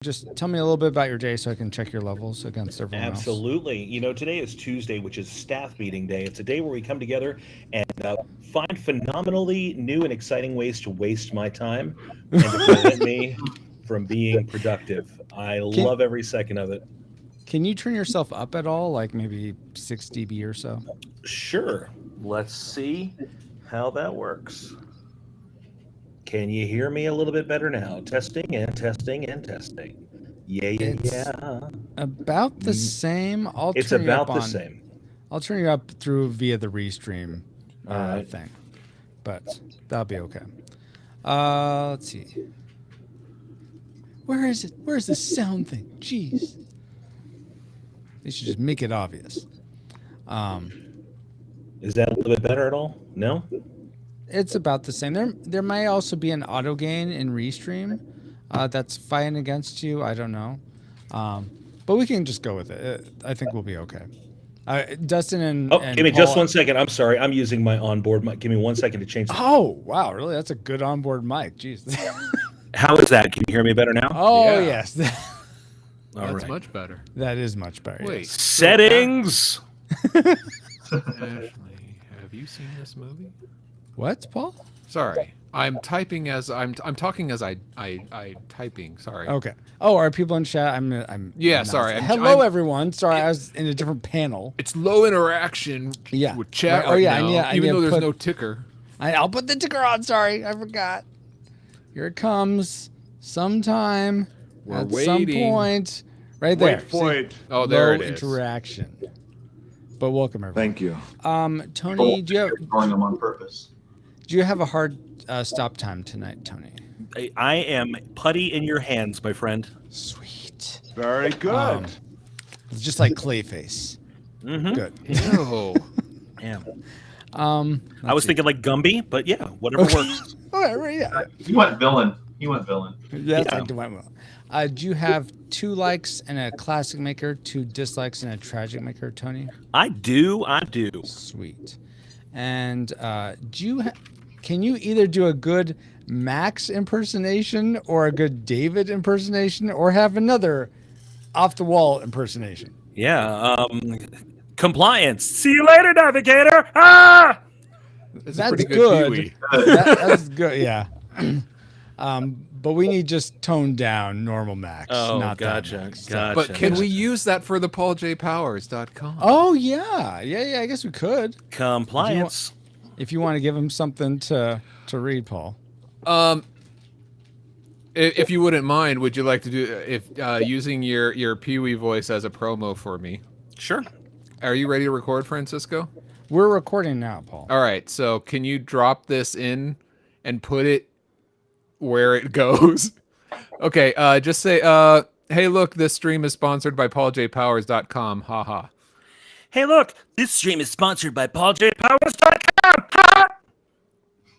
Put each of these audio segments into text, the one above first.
just tell me a little bit about your day so I can check your levels against everyone else. Absolutely. Today is Tuesday, which is staff meeting day. It's a day where we come together and find phenomenally new and exciting ways to waste my time and to prevent me from being productive. I Can love every second of it. can you turn yourself up at all, like maybe 6 dB or so? Sure. Let's see how that works. Can you hear me a little bit better now? Testing and testing and testing. Yeah, yeah, It's yeah. about the Mm, same. I'll It's turn you up about the on. same. I'll turn you up through via the restream All right. thing, but that'll be okay. Let's see. Where is it? Where's the sound thing? Jeez. They should just make it obvious. Um, Is that a little bit better at all? No? it's about the same. There might also be an auto gain in restream that's fighting against you. I don't know, um, but we can just go with it. I think we'll be okay. Dustin Oh, give and me just Paul. 1 second. I'm sorry. I'm using my onboard mic. Give me 1 second to change the. Oh wow, really? That's a good onboard mic. Jeez. How is that? Can you hear me better now? Oh Yeah, yes, All that's right. much better. that is much better. Wait, Yes. so Settings. Ashley, have you seen this movie? What, Paul? Sorry, I'm typing as I'm talking as I typing. Sorry. Okay. Oh, are people in chat? I'm. Yeah, not- sorry, Hello, everyone. Sorry, I was in a different panel. It's low interaction Yeah. with chat Oh, right yeah, I now, need even to though there's put- no ticker. I'll put the ticker on. Sorry, I forgot. Here it comes. Sometime. We're at waiting. some point. Right there. Wait for it. Oh, there Low it is. interaction. But welcome everyone. Thank you. Tony, do You're calling them on purpose. you have a hard stop time tonight, Tony? I am putty in your hands, my friend. Sweet. Very good. It's just like Clayface. Mm-hmm. Good. Ew. Yeah. I let's was see. thinking like Gumby, but yeah, whatever works. Whatever, yeah. You went villain. You went villain. That's Yeah. like Dwight Will. Do you have 2 likes and a classic maker, 2 dislikes and a tragic maker, Tony? I do. Sweet. And can you either do a good Max impersonation or a good David impersonation or have another off the wall impersonation? Yeah. Compliance. See you later, Navigator. Ah! That's a That's pretty good. Pee-wee. That's good, yeah. But we need just toned down normal Max. Oh, not that gotcha. Max. Gotcha. But can we use that for the PaulJPowers.com? Oh yeah. I guess we could. Compliance. If you want to give him something to read, Paul. If you wouldn't mind, would you like to do using your Pee-wee voice as a promo for me? Sure. Are you ready to record, Francisco? We're recording now, Paul. All right. So can you drop this in and put it where it goes? Okay. Just say, hey, look, this stream is sponsored by PaulJPowers.com. Haha. Hey, look, this stream is sponsored by PaulJPowers.com. Ha!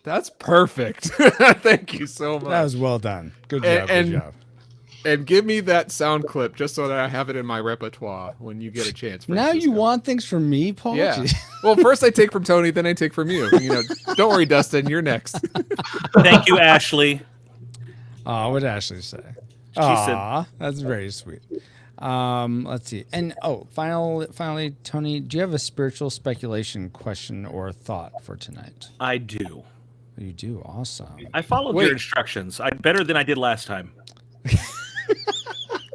That's perfect. Thank you so much. That was well done. Good And- job. and- Good job. And give me that sound clip just so that I have it in my repertoire when you get a chance. Now you Francisco. want things from me, Paul? Yeah. Jeez. Well, first I take from Tony, then I take from you. Don't worry, Dustin, you're next. Thank you, Ashley. Aw, what did Ashley say? She Aw, that's very sweet. Let's see. And finally, Tony, do you have a spiritual speculation question or thought for tonight? I do. You do. Awesome. I followed Wait. your instructions. Better than I did last time.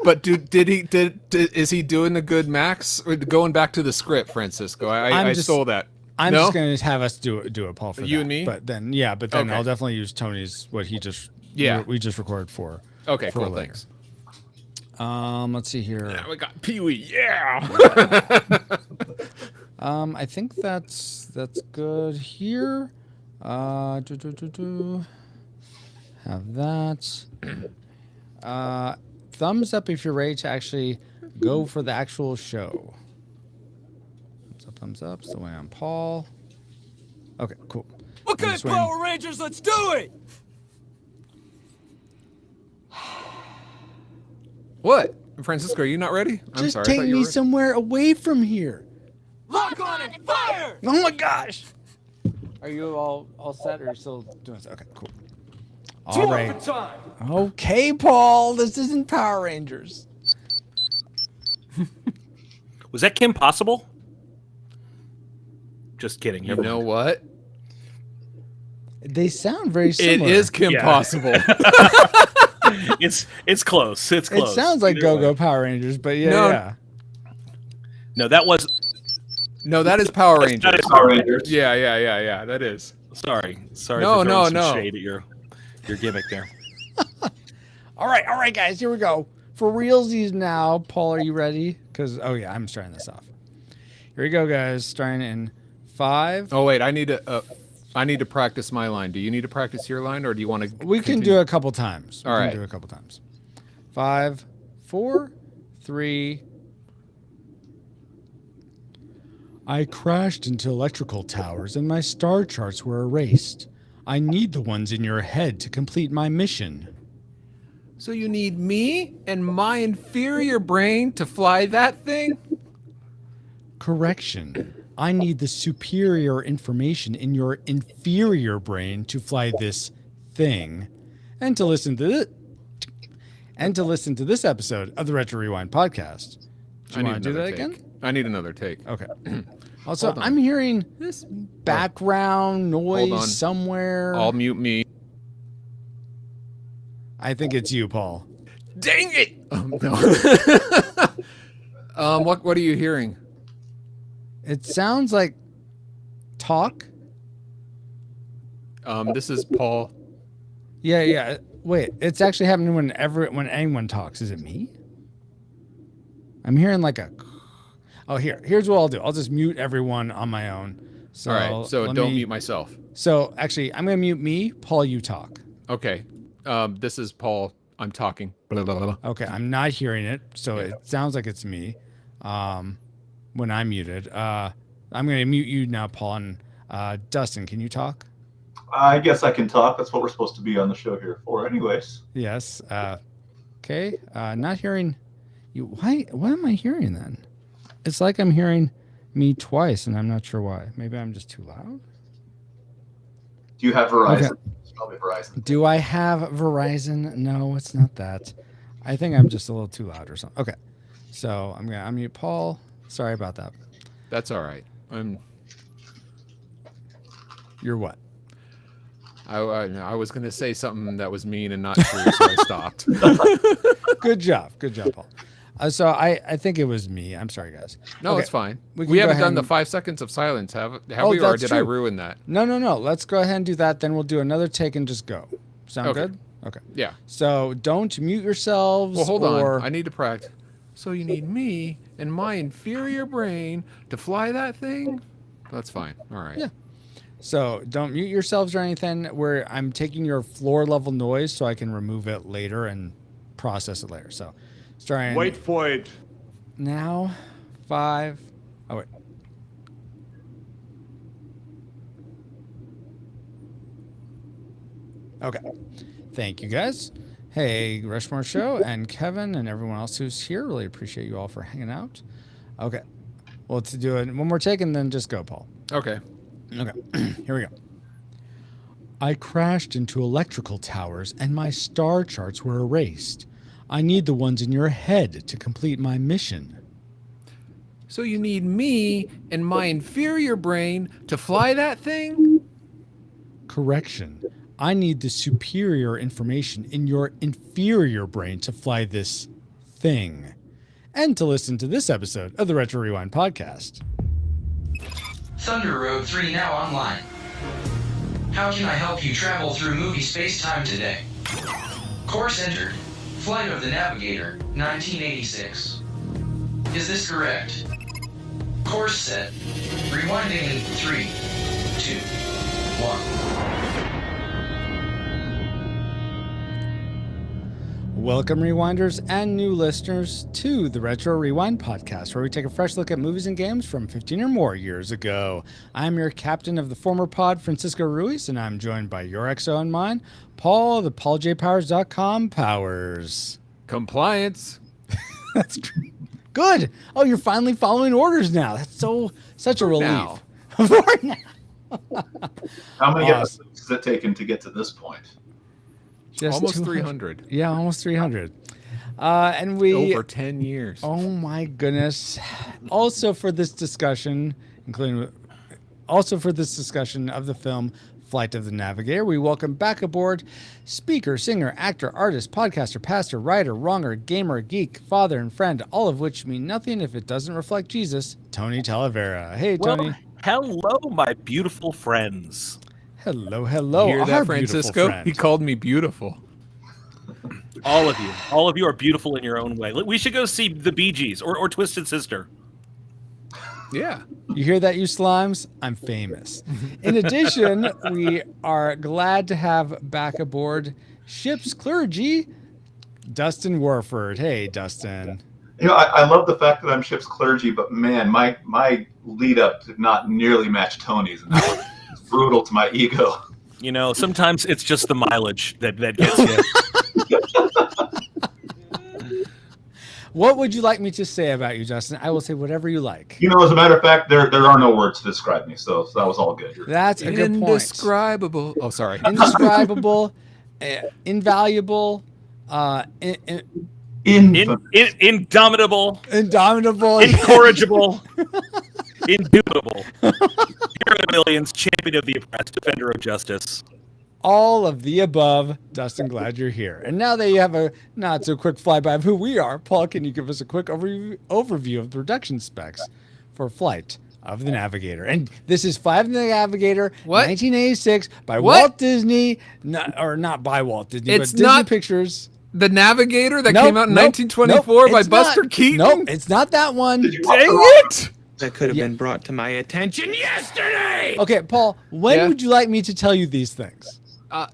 But is he doing the good Max? Or going back to the script, Francisco? I stole that. I'm No? just going to have us do it, Paul, for You that. and me? But then, Okay. I'll definitely use Tony's, what he just, Yeah. we just recorded for. Okay, for cool, later. thanks. Let's see here. Now we got Pee-wee, yeah! I think that's good here. Have that. Thumbs up if you're ready to actually go for the actual show. Thumbs up. Still waiting on Paul. Okay, cool. Okay, just waiting. Power Rangers, let's do it! What? Francisco, are you not ready? I'm Just sorry. I take thought you me were. somewhere away from here. Lock on and fire! Oh my gosh. Are you all set or are you still doing this? Okay, cool. It's All morphin' right. time. Okay, Paul. This isn't Power Rangers. Was that Kim Possible? Just kidding. You Never know mind. what? They sound very It similar. is Kim Yeah. Possible. It's close. It's It close. sounds like Either Go-Go way. Power Rangers, but yeah, No. yeah. No, that was. No, that is Power That Rangers. is Power Rangers. Yeah. That is. Sorry No, for throwing no, some no. shade at your gimmick there. All right, guys. Here we go. For realsies now. Paul, are you ready? Because I'm starting this off. Here we go, guys. Starting in 5. Oh wait, I need to practice my line. Do you need to practice your line, or do you want to? We can do it a couple times. All right. 5, 4, 3. I crashed into electrical towers and my star charts were erased. I need the ones in your head to complete my mission. So you need me and my inferior brain to fly that thing? Correction. I need the superior information in your inferior brain to fly this thing. And to listen to this episode of the Retro Rewind podcast. Do you want to do that again? I need another take. Okay. Also, Hold on. I'm hearing This background Hold on. noise somewhere. I'll mute me. I think it's you, Paul. Dang it! No. What are you hearing? It sounds like talk. This is Paul. Yeah. Wait, it's actually happening when anyone talks. Is it me? I'm hearing like a. Oh, here's what I'll do. I'll just mute everyone on my own. So All right, so don't mute myself. So actually, I'm gonna mute me. Paul, you talk. Okay. This is Paul. I'm talking. Blah, blah, blah. Okay, I'm not hearing it, so it sounds like it's me. When I'm muted, I'm gonna mute you now, Paul. And Dustin, can you talk? I guess I can talk. That's what we're supposed to be on the show here for, anyways. Yes. Okay. Not hearing you. Why? What am I hearing then? It's like I'm hearing me twice, and I'm not sure why. Maybe I'm just too loud. Do you have Verizon? Okay. It's probably Verizon. Do I have Verizon? No, it's not that. I think I'm just a little too loud or something. Okay. So I'm gonna unmute Paul. Sorry about that. That's all right. You're what? I was gonna say something that was mean and not true, so I stopped. Good job, Paul. So I think it was me. I'm sorry, guys. No, Okay, it's fine. we can We go haven't ahead done the and- 5 seconds of silence, have Oh, we, or that's did I true. ruin that? No. Let's go ahead and do that. Then we'll do another take and just go. Sound Okay. good? Okay. Yeah. So don't mute yourselves. Well, hold or... on. I need to practice. So you need me and my inferior brain to fly that thing? That's fine. All right. Yeah. So don't mute yourselves or anything. Where I'm taking your floor level noise so I can remove it later and process it later. So starting Wait for it. now. 5. Oh wait. Okay. Thank you guys. Hey, Rushmore Show and Kevin and everyone else who's here. Really appreciate you all for hanging out. Okay. Well, to do it one more take and then just go, Paul. Okay. Okay. Here we go. I crashed into electrical towers and my star charts were erased. I need the ones in your head to complete my mission. So you need me and my inferior brain to fly that thing? Correction. I need the superior information in your inferior brain to fly this thing. And to listen to this episode of the Retro Rewind podcast. Thunder Road 3 now online. How can I help you travel through movie space-time today? Course entered. Flight of the Navigator, 1986. Is this correct? Course set. Rewinding in 3, 2, 1. Welcome, Rewinders and new listeners, to the Retro Rewind podcast, where we take a fresh look at movies and games from 15 or more years ago. I'm your captain of the former pod, Francisco Ruiz, and I'm joined by your XO and mine, Paul, the PaulJPowers.com Powers. Compliance. That's good. Oh, you're finally following orders now. That's such a relief. now. For now. How many Awesome. episodes has it taken to get to this point? Just Almost 200. 300. Yeah, almost 300. And we Over 10 years. Oh my goodness. Also for this discussion, of the film Flight of the Navigator, we welcome back aboard speaker, singer, actor, artist, podcaster, pastor, writer, wronger, gamer, geek, father, and friend, all of which mean nothing if it doesn't reflect Jesus, Tony Talavera. Hey, Tony. Hello, my beautiful friends. Hello. You hear Our that, beautiful Francisco? friend. He called me beautiful. All of you are beautiful in your own way. We should go see the Bee Gees or Twisted Sister. Yeah. You hear that, you slimes? I'm famous. In addition, we are glad to have back aboard ship's clergy, Dustin Warford. Hey, Dustin. You know, I love the fact that I'm ship's clergy, but man, my lead up did not nearly match Tony's, and that was brutal to my ego. You know, sometimes it's just the mileage that gets you. What would you like me to say about you, Justin? I will say whatever you like. You know, as a matter of fact, there are no words to describe me, so that was all good. That's a good point. Indescribable. Oh, sorry. Indescribable, invaluable, Indomitable, indomitable, incorrigible, indubitable. Hero of millions, champion of the oppressed, defender of justice. all of the above. Dustin, glad you're here. And now that you have a not so quick flyby of who we are, Paul, can you give us a quick overview of the production specs for Flight of the Navigator? And this is Flight of the Navigator, What? 1986, by What? Walt Disney, not by Walt Disney, It's but Disney not Pictures. The Navigator that Nope, came out in nope, 1924 nope, by it's Buster not. Keaton? Nope, it's not that one. Did you watch Dang the- it! That could have Yeah. been brought to my attention yesterday. Okay, Paul, when Yeah? would you like me to tell you these things?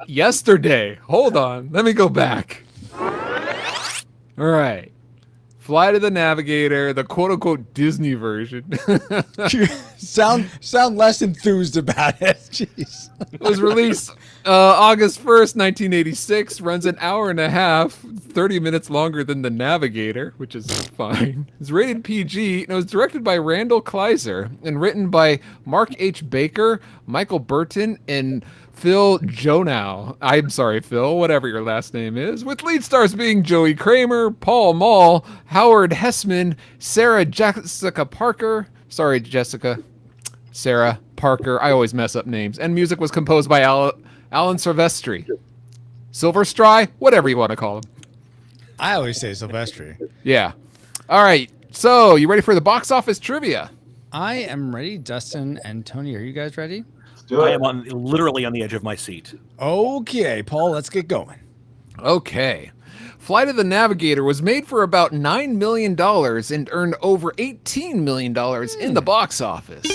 Yesterday. Hold on. Let me go back. All right. Flight of the Navigator, the quote-unquote Disney version. sound less enthused about it. Jeez. It was released August 1st, 1986. Runs an hour and a half, 30 minutes longer than The Navigator, which is fine. It's rated PG, and it was directed by Randall Kleiser and written by Mark H. Baker, Michael Burton, and Phil Jonow. I'm sorry, Phil, whatever your last name is. With lead stars being Joey Kramer, Paul Mall, Howard Hessman, Sarah Jessica Parker. Sorry, Jessica. Sarah Parker. I always mess up names. And music was composed by Alan Silvestri. Silverstry? Whatever you want to call him. I always say Silvestri. Yeah. All right. So, you ready for the box office trivia? I am ready. Dustin and Tony, are you guys ready? Let's do I it. am literally on the edge of my seat. Okay, Paul, let's get going. Okay. Flight of the Navigator was made for about $9 million and earned over $18 million in the box office.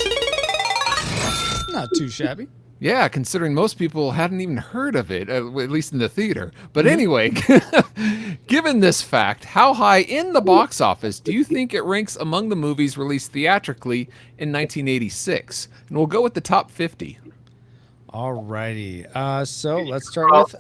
Not too shabby. Yeah, considering most people hadn't even heard of it, at least in the theater. But anyway, given this fact, how high in the box office do you think it ranks among the movies released theatrically in 1986? And we'll go with the top 50. Alrighty. So let's start with.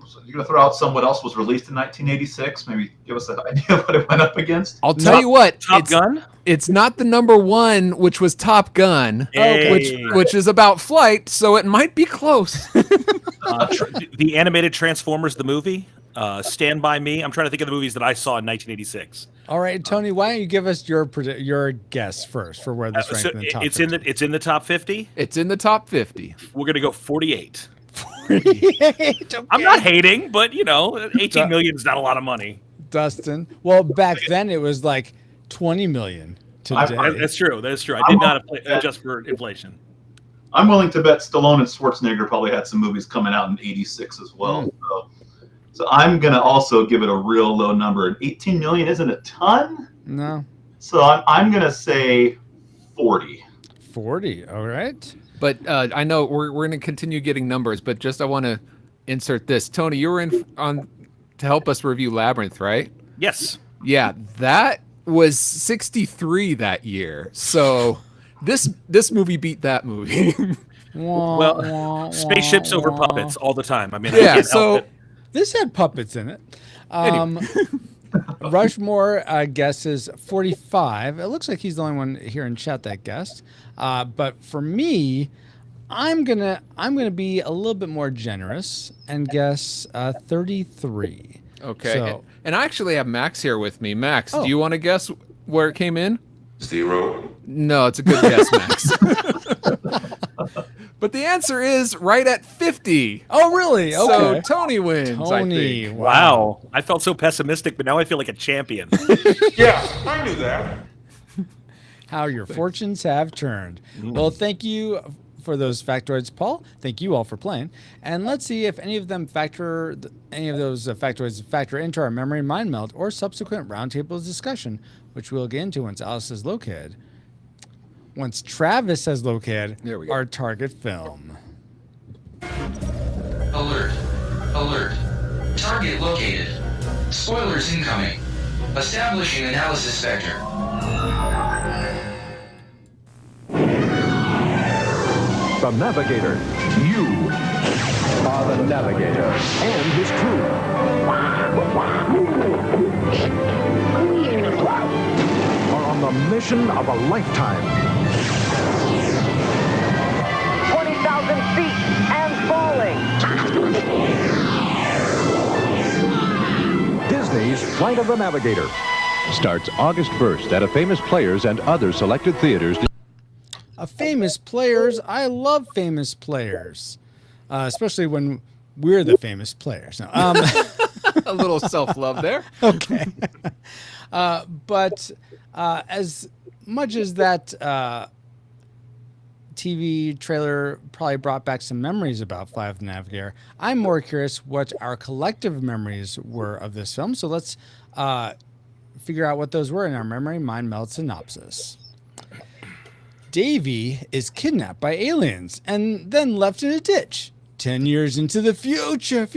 So you're gonna throw out someone else was released in 1986? Maybe give us an idea of what it went up against. I'll tell you what. Top Gun? It's not the number one, which was Top Gun, Hey. which is about flight, so it might be close. The animated Transformers, the movie. Stand By Me. I'm trying to think of the movies that I saw in 1986. All right, Tony, why don't you give us your guess first for where this ranks So in the top? it's in the top 50. It's in the top 50. We're gonna go 48. 48. I'm not hating, but 18 million is not a lot of money. Dustin. Well, back then it was like 20 million today. That's true. That's true. I did not adjust for inflation. I'm willing to bet Stallone and Schwarzenegger probably had some movies coming out in '86 as well. So I'm gonna also give it a real low number. And 18 million isn't a ton, No. so I'm gonna say 40. 40. All right. But I know we're going to continue getting numbers, but just I want to insert this. Tony, you were on to help us review Labyrinth, right? Yes. Yeah, that was 63 that year. So this movie beat that movie. Well, spaceships over puppets all the time. I mean, I Yeah, can't so help it. This had puppets in it. Rushmore guesses 45. It looks like he's the only one here in chat that guessed. But for me, I'm gonna be a little bit more generous and guess 33. Okay. So, And I actually have Max here with me. Max, Oh. do you want to guess where it came in? 0. No, it's a good guess, Max. But the answer is right at 50. oh really? So Okay. Tony wins, I Tony, think. Wow. I felt so pessimistic, but now I feel like a champion. Yeah, I knew that. How your fortunes have turned. Well, thank you for those factoids, Paul. Thank you all for playing. And let's see if any of them any of those factoids factor into our memory mind melt or subsequent roundtable discussion, which we'll get into once Alice is located. Once Travis has located There we go. our target film. Alert. Alert. Target located. Spoilers incoming. Establishing analysis vector. The Navigator. You are the Navigator and his crew. Are on the mission of a lifetime. 20,000 feet and falling. Disney's Flight of the Navigator starts August 1st at a Famous Players and other selected theaters. Famous players. I love famous players, especially when we're the famous players. No, A little self-love there. okay. But as much as that TV trailer probably brought back some memories about Flight of the Navigator, I'm more curious what our collective memories were of this film. So let's figure out what those were in our memory mind meld synopsis. Davy is kidnapped by aliens and then left in a ditch. 10 years into the future.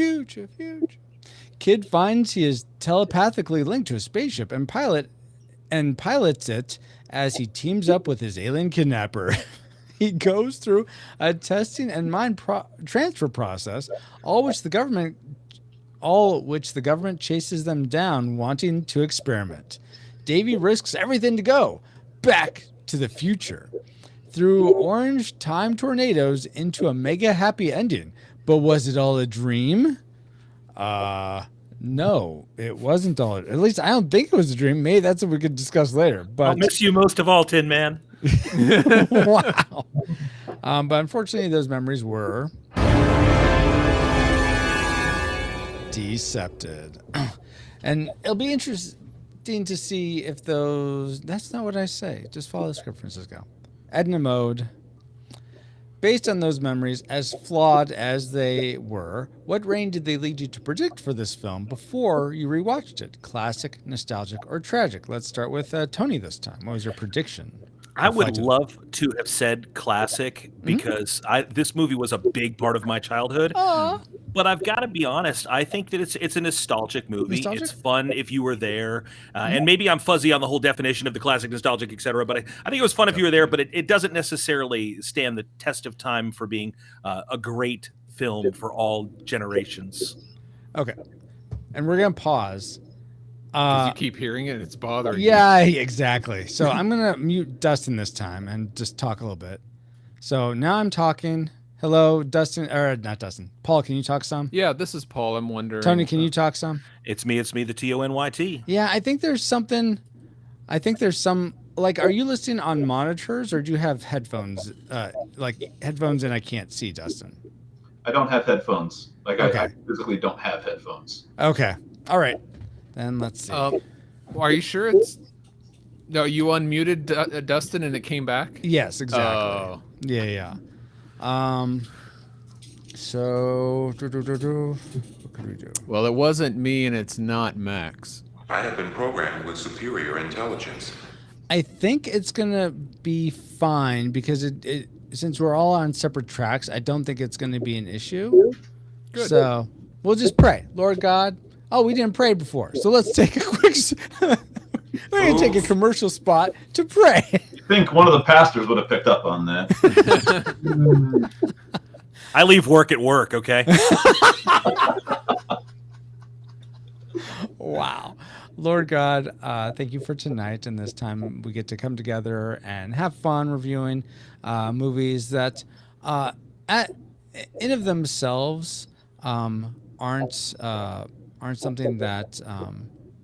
Kid finds he is telepathically linked to a spaceship and pilots it as he teams up with his alien kidnapper. He goes through a testing and mind transfer process, all which the government chases them down, wanting to experiment. Davy risks everything to go back to the future through orange time tornadoes into a mega happy ending. But was it all a dream? No, it wasn't all. At least I don't think it was a dream. Maybe that's what we could discuss later. But I'll miss you most of all, Tin Man. wow. But unfortunately, those memories were decepted. And it'll be interesting to see if those... That's not what I say. Just follow the script, Francisco. Edna Mode. Based on those memories, as flawed as they were, what range did they lead you to predict for this film before you rewatched it? Classic, nostalgic, or tragic? Let's start with Tony this time. What was your prediction? I would love to have said classic because this movie was a big part of my childhood. But I've got to be honest. I think that it's a nostalgic movie. Nostalgic? It's fun if you were there. And maybe I'm fuzzy on the whole definition of the classic, nostalgic, etc. But I think it was fun if you were there. But it doesn't necessarily stand the test of time for being a great film for all generations. Okay. And we're going to pause. Because you keep hearing it, it's bothering you. Yeah, exactly. So I'm going to mute Dustin this time and just talk a little bit. So now I'm talking. Hello, Dustin, or not Dustin. Paul, can you talk some? Yeah, this is Paul. I'm wondering. Tony, can you talk some? It's me, the TONYT. Yeah, I think there's some, like, are you listening on monitors or do you have headphones? Like headphones and I can't see, Dustin. I don't have headphones. Like Okay. I physically don't have headphones. Okay. All right. Then let's see. Are you sure it's... No, you unmuted Dustin and it came back? Yes, exactly. Oh. Yeah. So, what can we do? Well, it wasn't me and it's not Max. I have been programmed with superior intelligence. I think it's gonna be fine because it since we're all on separate tracks, I don't think it's gonna be an issue. Good. So we'll just pray, Lord God. Oh, we didn't pray before, so let's take a quick. We're gonna take a commercial spot to pray. I think one of the pastors would have picked up on that. I leave work at work, okay? Wow. Lord God, thank you for tonight and this time we get to come together and have fun reviewing movies that At in of themselves aren't something that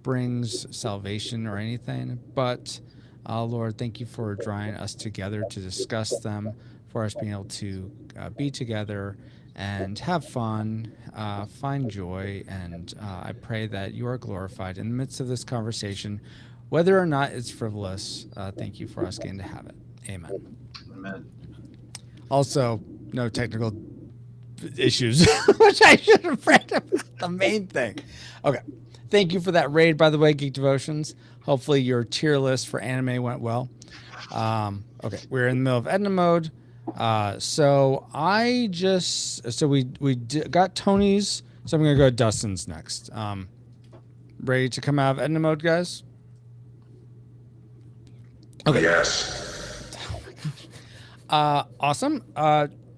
brings salvation or anything, but Lord, thank you for drawing us together to discuss them, for us being able to be together and have fun, find joy, and I pray that you are glorified in the midst of this conversation, whether or not it's frivolous. Thank you for us getting to have it. Amen. Amen. Also, no technical issues, which I should have read about the main thing. Okay. Thank you for that raid, by the way, Geek Devotions. Hopefully your tier list for anime went well. Okay. We're in the middle of Edna mode. So we got Tony's. So I'm going to go to Dustin's next. Ready to come out of Edna mode, guys? Okay. Yes. Awesome.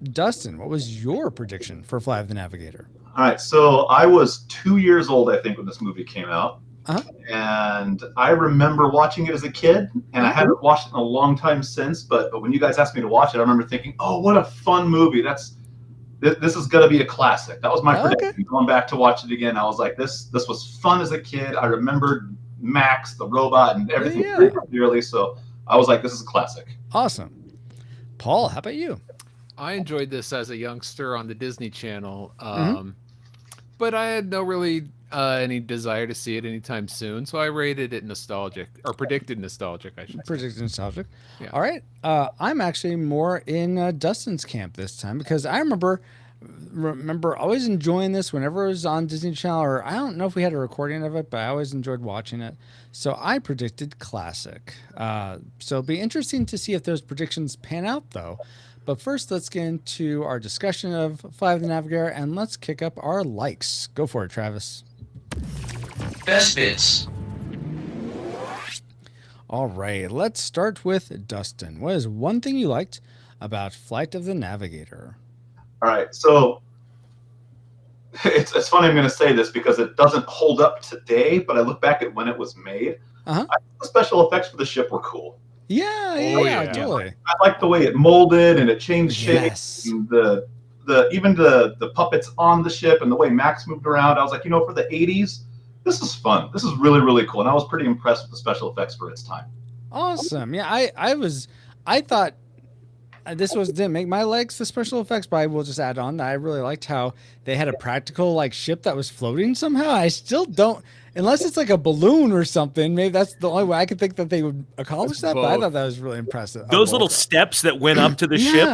Dustin, what was your prediction for Flight of the Navigator? All right, so I was 2 years old, I think, when this movie came out. Uh-huh. And I remember watching it as a kid, and I haven't watched it in a long time since. But when you guys asked me to watch it, I remember thinking, "Oh, what a fun movie! This is going to be a classic." That was my prediction. Going back to watch it again, I was like, "This was fun as a kid." I remembered Max, the robot, and everything very clearly. So I was like, "This is a classic." Awesome, Paul. How about you? I enjoyed this as a youngster on the Disney Channel, but I had no really any desire to see it anytime soon, so I rated it nostalgic, or predicted nostalgic, I should say. Predicted nostalgic. Yeah. All right. I'm actually more in Dustin's camp this time, because I remember always enjoying this whenever it was on Disney Channel, or I don't know if we had a recording of it, but I always enjoyed watching it. So I predicted classic. So it'll be interesting to see if those predictions pan out, though. But first, let's get into our discussion of Flight of the Navigator, and let's kick up our likes. Go for it, Travis. Best bits. All right, let's start with Dustin. What is one thing you liked about Flight of the Navigator? All right, so it's funny I'm going to say this because it doesn't hold up today, but I look back at when it was made. I think the special effects for the ship were cool. Yeah, totally. I like the way it molded and it changed shape. Yes. And even the puppets on the ship and the way Max moved around. I was like, for the 80s, this is fun. This is really, really cool. And I was pretty impressed with the special effects for its time. Awesome. Yeah, I thought didn't make my legs the special effects, but I will just add on that I really liked how they had a practical ship that was floating somehow. I still don't, unless it's like a balloon or something. Maybe that's the only way I could think that they would accomplish that. But I thought that was really impressive. Those little steps that went up to the ship,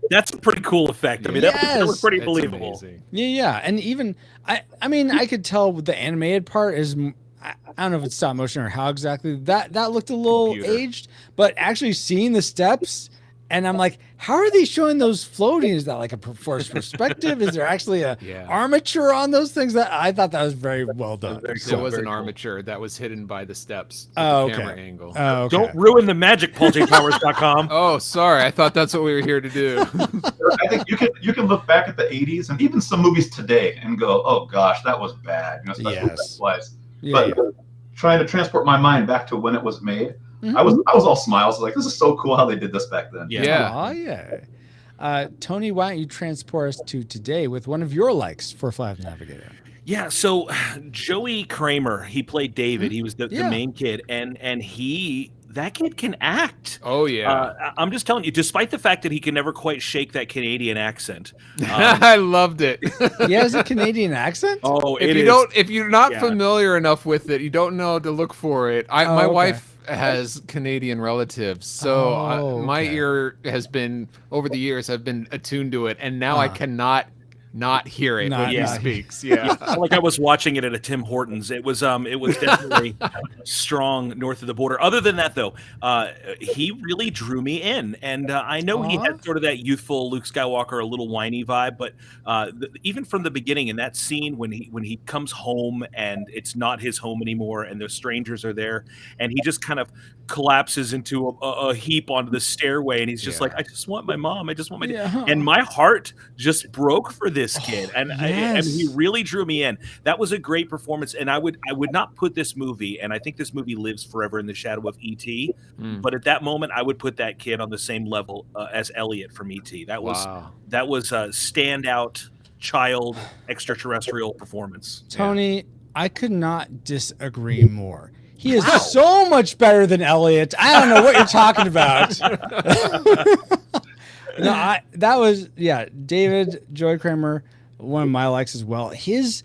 that's a pretty cool effect. I mean, that was pretty believable. Amazing. Yeah, and even I mean, I could tell the animated part is. I don't know if it's stop motion or how exactly that looked a little aged, but actually seeing the steps. And I'm like, how are they showing those floating? Is that like a forced perspective? Is there actually a armature on those things? That I thought that was very well done. There was an armature that was hidden by the steps. The camera angle. Don't ruin the magic, PaulJPowers.com. Oh, sorry. I thought that's what we were here to do. I think you can look back at the 80s and even some movies today and go, oh gosh, that was bad. But trying to transport my mind back to when it was made. I was all smiles. I was like, this is so cool how they did this back then. Tony, why don't you transport us to today with one of your likes for Flight of the Navigator? Yeah, so Joey Kramer, he played David. He was the main kid, and that kid can act. Oh yeah. I'm just telling you, despite the fact that he can never quite shake that Canadian accent. I loved it. He has a Canadian accent? Oh, if you're not familiar enough with it, you don't know to look for it. My wife has Canadian relatives, so my ear has been over the years have been attuned to it, and now I cannot not hear it when he speaks. Like I was watching it at a Tim Hortons. It was definitely strong north of the border. Other than that, though, he really drew me in, and I know he had sort of that youthful Luke Skywalker, a little whiny vibe, but even from the beginning in that scene when he comes home and it's not his home anymore, and the strangers are there, and he just kind of collapses into a heap onto the stairway, and he's just like, I just want my mom. I just want my and my heart just broke for this this kid, and Yes. he really drew me in. That was a great performance, and I would not put this movie, and I think this movie lives forever in the shadow of E.T. But at that moment, I would put that kid on the same level as Elliot from E.T. That was a standout child extraterrestrial performance. Tony, I could not disagree more. He is so much better than Elliot. I don't know what you're talking about. No, that was David Joy Kramer, one of my likes as well. His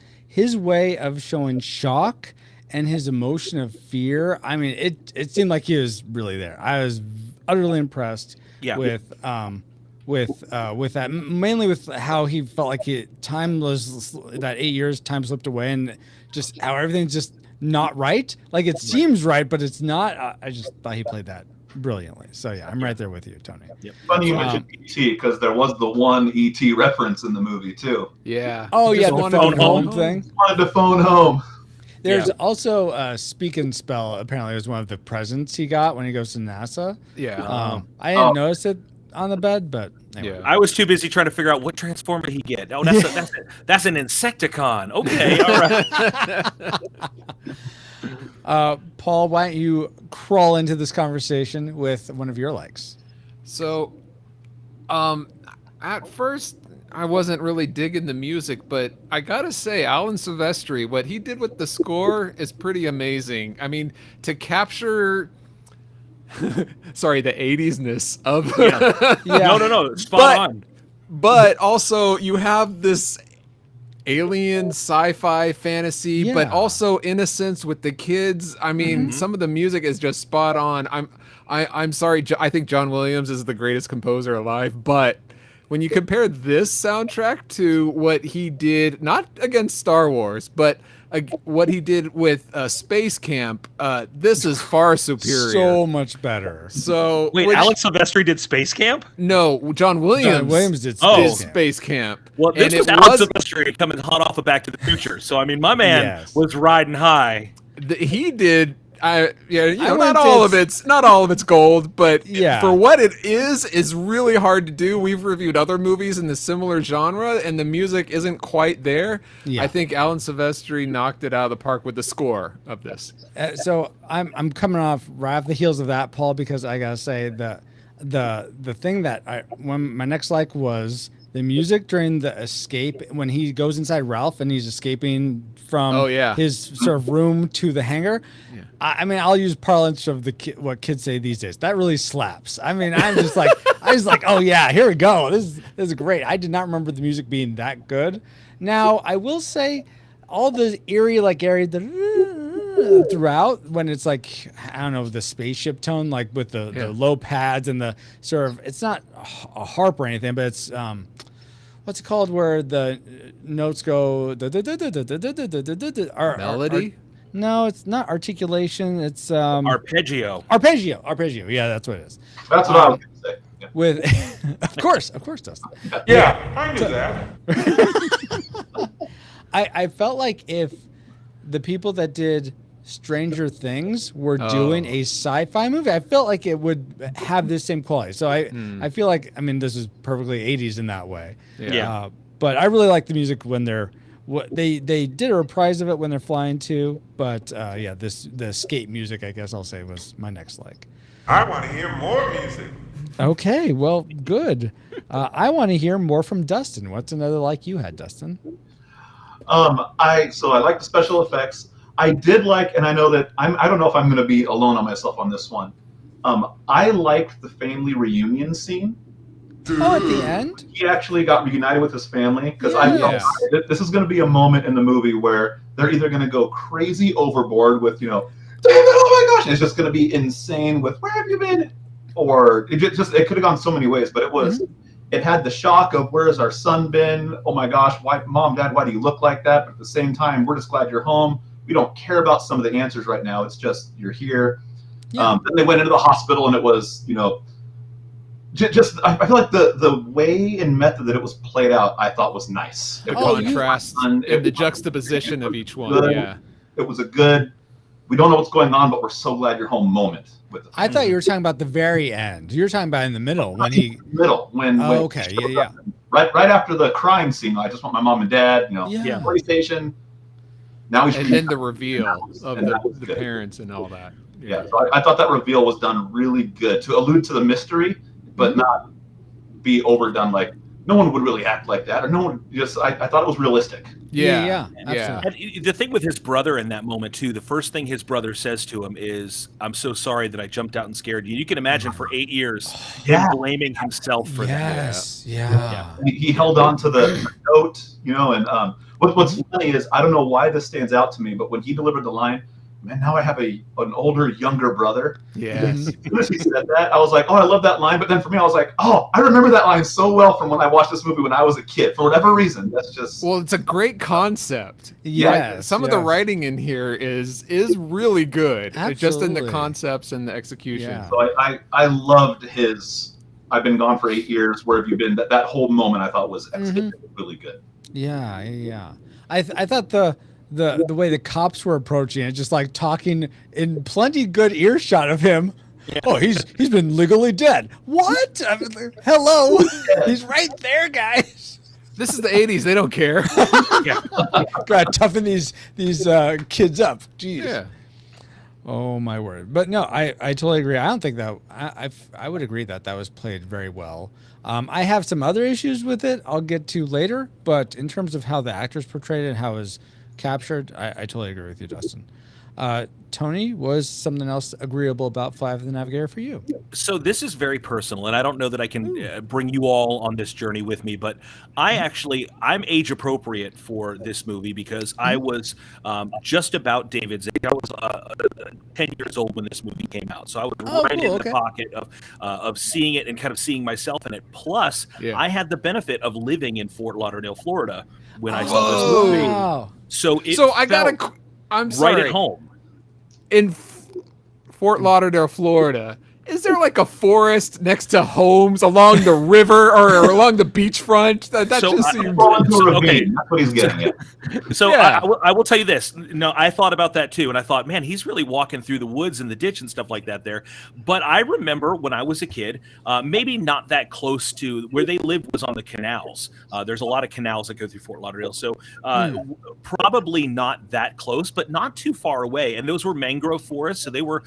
way of showing shock and his emotion of fear. I mean, it seemed like he was really there. I was utterly impressed with that, mainly with how he felt like that 8 years time slipped away, and just how everything's just not right. Like it seems right, but it's not. I just thought he played that brilliantly. So yeah, I'm right there with you, Tony. Yep. Funny you mentioned E.T. because there was the one E.T. reference in the movie too. Yeah. Oh yeah, the wanted phone to home phone thing. Wanted to phone home. There's also Speak and Spell. Apparently, it was one of the presents he got when he goes to NASA. Yeah. I didn't notice it on the bed, but anyway. Yeah. I was too busy trying to figure out what transformer did he get. Oh, that's an Insecticon. Okay, all right. Paul, why don't you crawl into this conversation with one of your likes? So, at first, I wasn't really digging the music, but I gotta say, Alan Silvestri, what he did with the score is pretty amazing. I mean, to capture, sorry, the 80s-ness of... No, spot on. But also, you have this alien sci-fi fantasy, but also innocence with the kids. I mean, some of the music is just spot on. I'm sorry, I think John Williams is the greatest composer alive, but when you compare this soundtrack to what he did, not against Star Wars, but what he did with Space Camp, this is far superior. So much better. So wait, Alan Silvestri did Space Camp? No, John Williams did Space Camp. Well, this was Alan Silvestri coming hot off of Back to the Future. So I mean, my man was riding high. He did. Not all of it's gold, but for what it is really hard to do. We've reviewed other movies in the similar genre, and the music isn't quite there. I think Alan Silvestri knocked it out of the park with the score of this. So I'm coming right off the heels of that, Paul, because I gotta say the thing that when my next like was the music during the escape when he goes inside Ralph and he's escaping from his sort of room to the hangar. Yeah. I mean, I'll use parlance of what kids say these days. That really slaps. I mean, I was like, oh yeah, here we go. This is great. I did not remember the music being that good. Now I will say, all the eerie area throughout when it's like, I don't know, the spaceship tone, like with the low pads and the sort of, it's not a harp or anything, but it's what's it called where the notes go melody? No, it's not articulation. It's arpeggio. Arpeggio. Yeah, that's what it is. That's what I was going to say. Yeah. With of course, Dustin. Yeah, I knew that. I felt like if the people that did Stranger Things were doing a sci-fi movie, I felt like it would have this same quality. So I feel like, I mean, this is perfectly 80s in that way. Yeah. But I really like the music when they did a reprise of it when they're flying too. But the escape music, I guess I'll say, was my next like. I want to hear more music. Okay, well, good. I want to hear more from Dustin. What's another like you had, Dustin? I like the special effects. I did like, and I know that I don't know if I'm going to be alone on myself on this one. I liked the family reunion scene. Oh, at the end? He actually got reunited with his family because I felt this is going to be a moment in the movie where they're either going to go crazy overboard with, David, oh my gosh, it's just going to be insane with where have you been? Or it could have gone so many ways, but it had the shock of where has our son been? Oh my gosh, why, Mom, Dad, why do you look like that? But at the same time, we're just glad you're home. We don't care about some of the answers right now. It's just you're here. Yeah. Then they went into the hospital, and it was, I feel like the way and method that it was played out, I thought was nice. The contrast and the juxtaposition of each one. Good. Yeah, it was a good. We don't know what's going on, but we're so glad you're home moment with it. I thought you were talking about the very end. You were talking about in the middle when he. Middle when. Okay. Yeah. right after the crying scene, I just want my mom and dad, Yeah. PlayStation. Now he's And then the reveal of and that was the good. parents and all that. Yeah, so I thought that reveal was done really good to allude to the mystery, but not be overdone. Like no one would really act like that, or no one just. I thought it was realistic. Yeah. Absolutely. And the thing with his brother in that moment too, the first thing his brother says to him is, "I'm so sorry that I jumped out and scared you." You can imagine for 8 years him blaming himself for Yes. that. Yeah. He held on to the note, and what's funny is I don't know why this stands out to me, but when he delivered the line, "Man, now I have an older, younger brother." Yes. As soon as he said that, I was like, "Oh, I love that line." But then for me, I was like, "Oh, I remember that line so well from when I watched this movie when I was a kid." For whatever reason, that's just. Well, it's a great concept. Yes. Some of the writing in here is really good. Just in the Absolutely. concepts and the execution. Yeah. So I loved his. I've been gone for 8 years. Where have you been? That whole moment I thought was really good. Yeah. I thought the way the cops were approaching it, just like talking in plenty good earshot of him. Yeah. Oh, he's been legally dead. What? Hello, he's right there, guys. This is the '80s. They don't care. Gotta toughen these kids up. Jeez. Yeah. Oh my word! But no, I totally agree. I don't think that I would agree that was played very well. I have some other issues with it. I'll get to later. But in terms of how the actors portrayed it and how it was captured, I totally agree with you, Dustin. Tony, was something else agreeable about Flight of the Navigator for you? So this is very personal, and I don't know that I can bring you all on this journey with me, but I'm age appropriate for this movie because I was just about David's age. I was 10 years old when this movie came out, so I was in the pocket of seeing it and kind of seeing myself in it. Plus, I had the benefit of living in Fort Lauderdale, Florida when I saw this movie. Wow. So I'm sorry. Right at home. In Fort Lauderdale, Florida, is there like a forest next to homes along the river or along the beachfront? That just seems okay. That's what he's getting at. So I will tell you this. No, I thought about that too, and I thought, man, he's really walking through the woods and the ditch and stuff like that there. But I remember when I was a kid, maybe not that close to where they lived was on the canals. There's a lot of canals that go through Fort Lauderdale, so probably not that close, but not too far away. And those were mangrove forests, so they were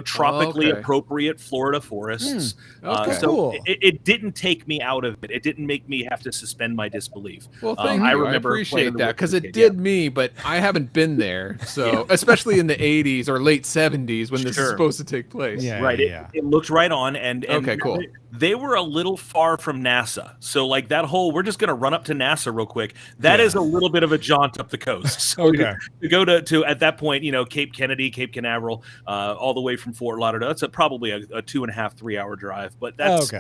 tropically appropriate Florida forests. So cool. it didn't take me out of it. It didn't make me have to suspend my disbelief. Well, thank you. I appreciate that because it did me, but I haven't been there. So, especially in the 80s or late 70s when this is supposed to take place. Yeah, right. It looked right on. And okay, cool. They were a little far from NASA. So, like that whole, we're just going to run up to NASA real quick. That is a little bit of a jaunt up the coast. So to go to at that point, Cape Kennedy, Cape Canaveral, all the way from Fort Lauderdale. That's probably a 2.5, 3 hour drive. But that's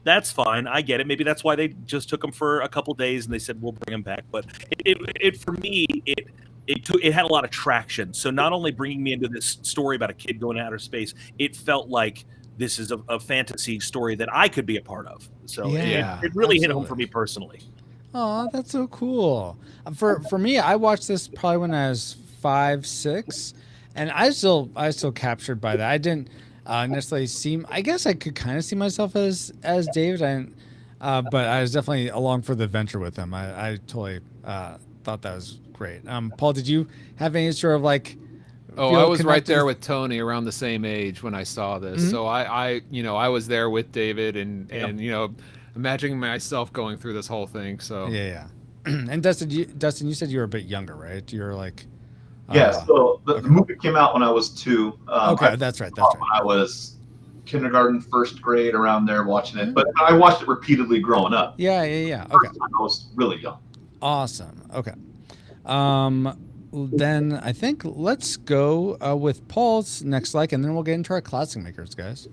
that's fine. I get it. Maybe that's why they just took them for a couple days and they said we'll bring them back. But it for me it had a lot of traction. So not only bringing me into this story about a kid going to outer space, it felt like this is a fantasy story that I could be a part of. So it really hit home for me personally. Oh, that's so cool. For me, I watched this probably when I was 5, 6, and I still captured by that. I didn't necessarily see. I guess I could kind of see myself as David. But I was definitely along for the adventure with him. I totally thought that was great. Paul, did you have any sort of like? Oh, I was right there with Tony around the same age when I saw this. Mm-hmm. So I was there with David and imagining myself going through this whole thing. So yeah. And Dustin, you said you were a bit younger, right? You were like. So the movie came out when I was 2. That's right. When I was kindergarten, first grade, around there watching it. But I watched it repeatedly growing up. Yeah. Okay. I was really young. Awesome. Okay. Then I think let's go with Paul's next like, and then we'll get into our classic makers, guys.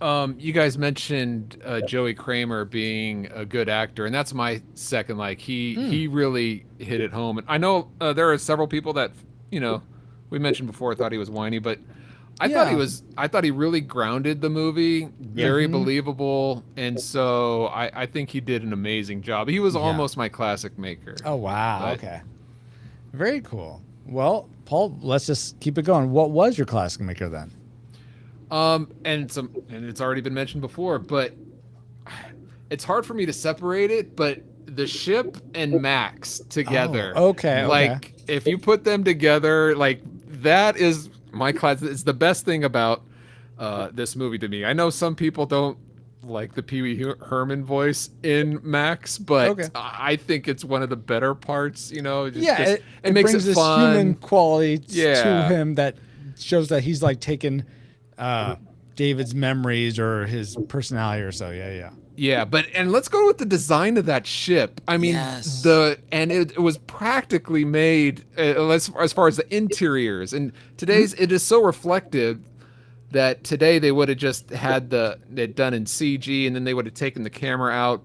You guys mentioned Joey Kramer being a good actor, and that's my second like. He really hit it home. And I know there are several people that we mentioned before thought he was whiny, but I thought he really grounded the movie, very believable, and so I think he did an amazing job. He was almost my classic maker. Oh wow! Okay, very cool. Well, Paul, let's just keep it going. What was your classic maker then? And it's already been mentioned before, but it's hard for me to separate it, but the ship and Max together. Oh, okay. Like if you put them together, like that is my class. It's the best thing about this movie to me. I know some people don't like the Pee Wee Herman voice in Max, but I think it's one of the better parts. You know, it makes brings it this fun. human quality to him that shows that he's like taken David's memories or his personality or so. Yeah, and let's go with the design of that ship. I mean, it was practically made as far as the interiors. And today's it is so reflective that today they would have just had it done in CG, and then they would have taken the camera out.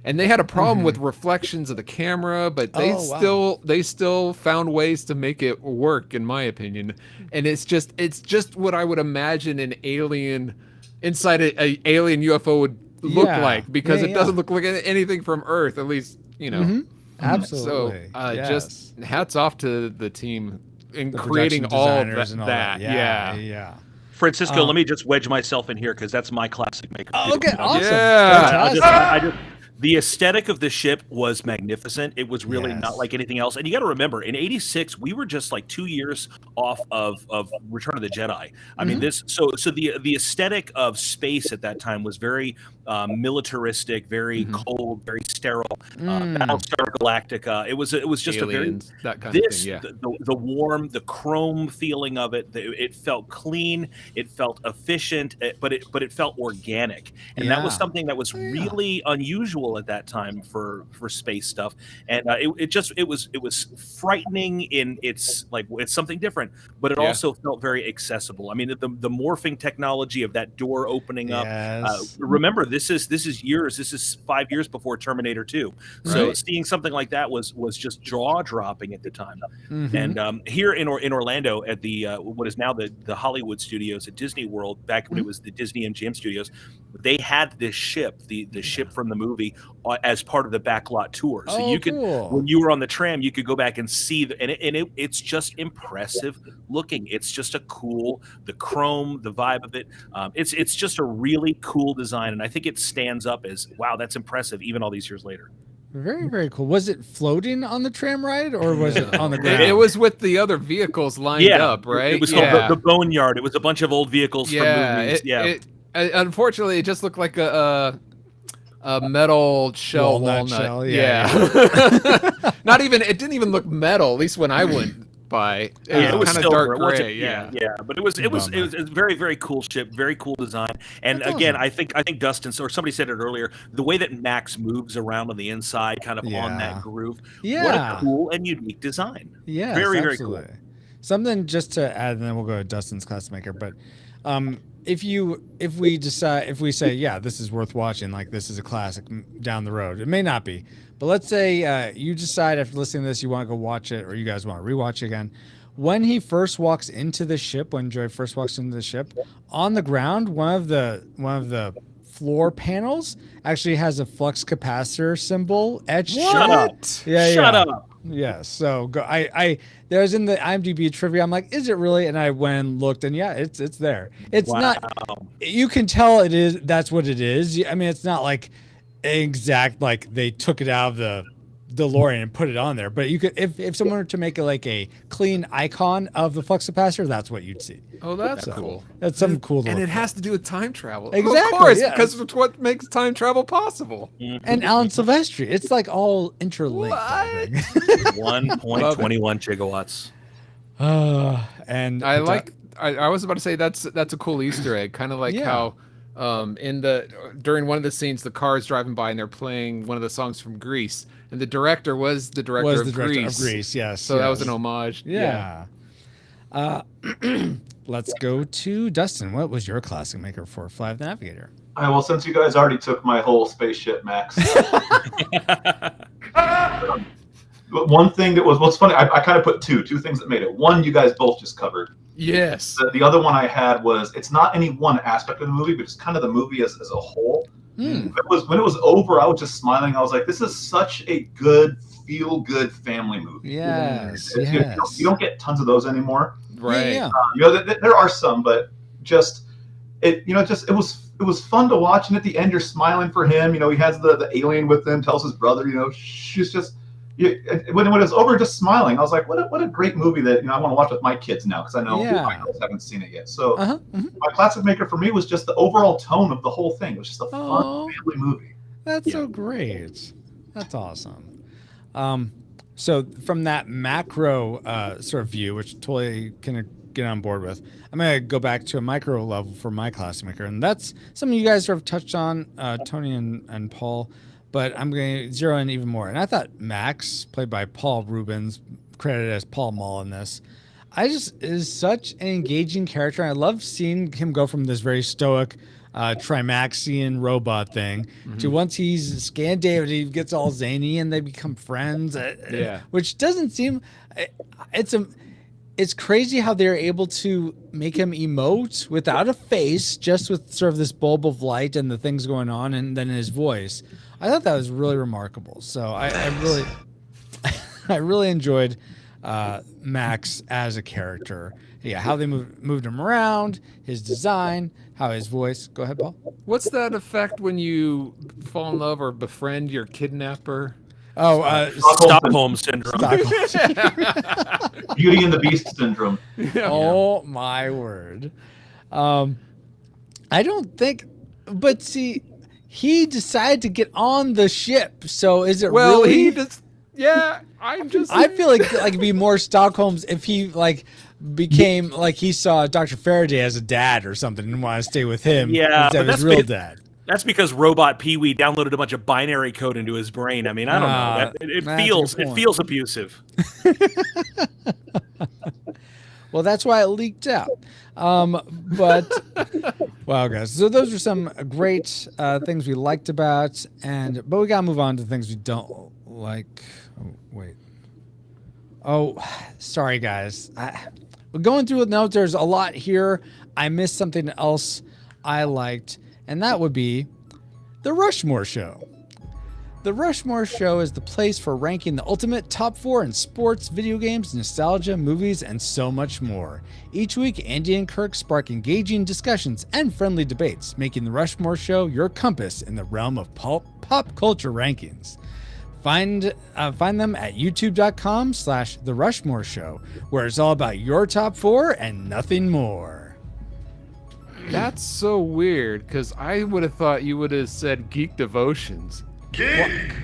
And they had a problem with reflections of the camera, but they still found ways to make it work, in my opinion. And it's just what I would imagine an alien inside an alien UFO would look like, because it doesn't look like anything from Earth, at least, you know. Absolutely. So just hats off to the team in creating all that. Yeah. Francisco, let me just wedge myself in here because that's my classic maker. Okay, awesome. Yeah. The aesthetic of the ship was magnificent. It was really not like anything else. And you got to remember, in '86, we were just like 2 years off of Return of the Jedi. I mean, so the aesthetic of space at that time was very militaristic, very cold, very sterile. Battlestar Galactica. It was just Aliens, a very that kind of thing. Yeah. The warm, the chrome feeling of it. It felt clean. It felt efficient, but it felt organic, and that was something that was really unusual at that time for space stuff. And it was frightening in it's something different, but it also felt very accessible. I mean, the morphing technology of that door opening up. Remember, this is 5 years before Terminator 2. So seeing something like that was just jaw-dropping at the time. And here in Orlando at the what is now the Hollywood Studios at Disney World, back when it was the Disney MGM Studios, they had this ship, the ship from the movie, as part of the backlot tour. So you could, when you were on the tram, you could go back and see it's just impressive looking. It's just the chrome, the vibe of it. It's just a really cool design, and I think it stands up as, wow, that's impressive even all these years later. Very, very cool. Was it floating on the tram ride, or was it on the ground? It was with the other vehicles lined up, right? It was called the Boneyard. It was a bunch of old vehicles from movies. Unfortunately, it just looked like a metal shell walnut. Shell, Not even. It didn't even look metal. At least when I went by, it was kind of dark gray. But it was a very, very cool ship, very cool design. And That's again, awesome. I think Dustin, or somebody said it earlier, the way that Max moves around on the inside, kind of on that groove. What a cool and unique design. Yeah, very, very cool. Something just to add, and then we'll go to Dustin's classmaker. But if we say, yeah, this is worth watching, like this is a classic down the road, it may not be, but let's say you decide after listening to this you want to go watch it, or you guys want to rewatch it again. When he first walks into the ship, when Joy first walks into the ship, on the ground, one of the floor panels actually has a flux capacitor symbol etched. Shut up! Shut up! Yeah, so there's in the IMDb trivia. I'm like, is it really? And I went and looked, and it's there. It's not. You can tell it is. That's what it is. I mean, it's not like exact like they took it out of the DeLorean and put it on there. But you could, if someone were to make it like a clean icon of the flux capacitor, that's what you'd see. Oh, that's cool. That's something cool. And it has to do with time travel. Exactly. Of course, because it's what makes time travel possible. And Alan Silvestri, it's like all interlinked. 1.21 gigawatts. And I was about to say that's a cool Easter egg, kind of like how during one of the scenes the car is driving by and they're playing one of the songs from Grease, and the director was the director of Grease. Yes. So that was an homage. Yeah. Let's go to Dustin. What was your classic maker for Flight of the Navigator? Well, since you guys already took my whole spaceship, Max. But one thing that was, what's funny, I kind of put two things that made it. One, you guys both just covered. Yes. The other one I had was, it's not any one aspect of the movie, but it's kind of the movie as a whole. When it was over, I was just smiling. I was like, this is such a good, feel-good family movie. Yes. You don't get tons of those anymore. Right. Yeah. There are some, but just it was fun to watch. And at the end, you're smiling for him. He has the alien with him, tells his brother, she's just. When it was over, just smiling. I was like, what a great movie that I want to watch with my kids now, because I know my girls haven't seen it yet. So my classic maker for me was just the overall tone of the whole thing. It was just a fun family movie. That's so great. That's awesome. So from that macro sort of view, which totally can get on board with, I'm going to go back to a micro level for my classic maker. And that's something you guys sort of touched on, Tony and Paul. But I'm going to zero in even more. And I thought Max, played by Paul Rubens, credited as Paul Mall in this, is such an engaging character. I love seeing him go from this very stoic Trimaxian robot thing to once he's scanned David, he gets all zany and they become friends. Which doesn't seem... It's crazy how they're able to make him emote without a face, just with sort of this bulb of light and the things going on, and then his voice. I thought that was really remarkable. So I really enjoyed Max as a character. Yeah, how they moved him around, his design, how his voice. Go ahead, Paul. What's that effect when you fall in love or befriend your kidnapper? Stockholm syndrome. Beauty and the Beast syndrome. Oh my word. I don't think, but see, he decided to get on the ship. So is it really? He just, I feel like it'd be more Stockholm's if he became like he saw Dr. Faraday as a dad or something and wanted to stay with him instead of his real dad. That's because Robot Pee-wee downloaded a bunch of binary code into his brain. I mean, I don't know. It feels abusive. Well, that's why it leaked out. But wow, guys. So those are some great things we liked about, but we gotta move on to things we don't like. Oh, wait. Oh, sorry, guys. We're going through the notes. There's a lot here. I missed something else I liked. And that would be the Rushmore Show. The Rushmore Show is the place for ranking the ultimate top 4 in sports, video games, nostalgia, movies, and so much more. Each week, Andy and Kirk spark engaging discussions and friendly debates, making the Rushmore Show your compass in the realm of pop culture rankings. Find them at youtube.com/The Rushmore Show, where it's all about your top 4 and nothing more. That's so weird, because I would have thought you would have said Geek Devotions.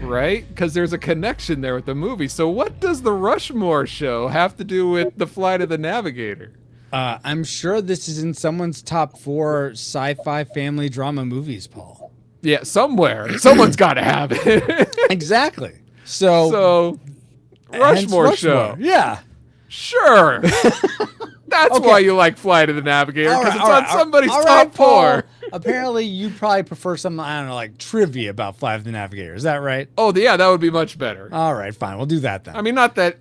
Right? Because there's a connection there with the movie. So what does the Rushmore Show have to do with the Flight of the Navigator? I'm sure this is in someone's top 4 sci-fi family drama movies, Paul. Yeah, somewhere. Someone's got to have it. Exactly. So Rushmore Show. Yeah. Sure. That's why you like Flight of the Navigator, because it's on somebody's top 4. Apparently, you probably prefer something, I don't know, like trivia about Flight of the Navigator. Is that right? Oh, yeah, that would be much better. All right, fine. We'll do that then. I mean, not that,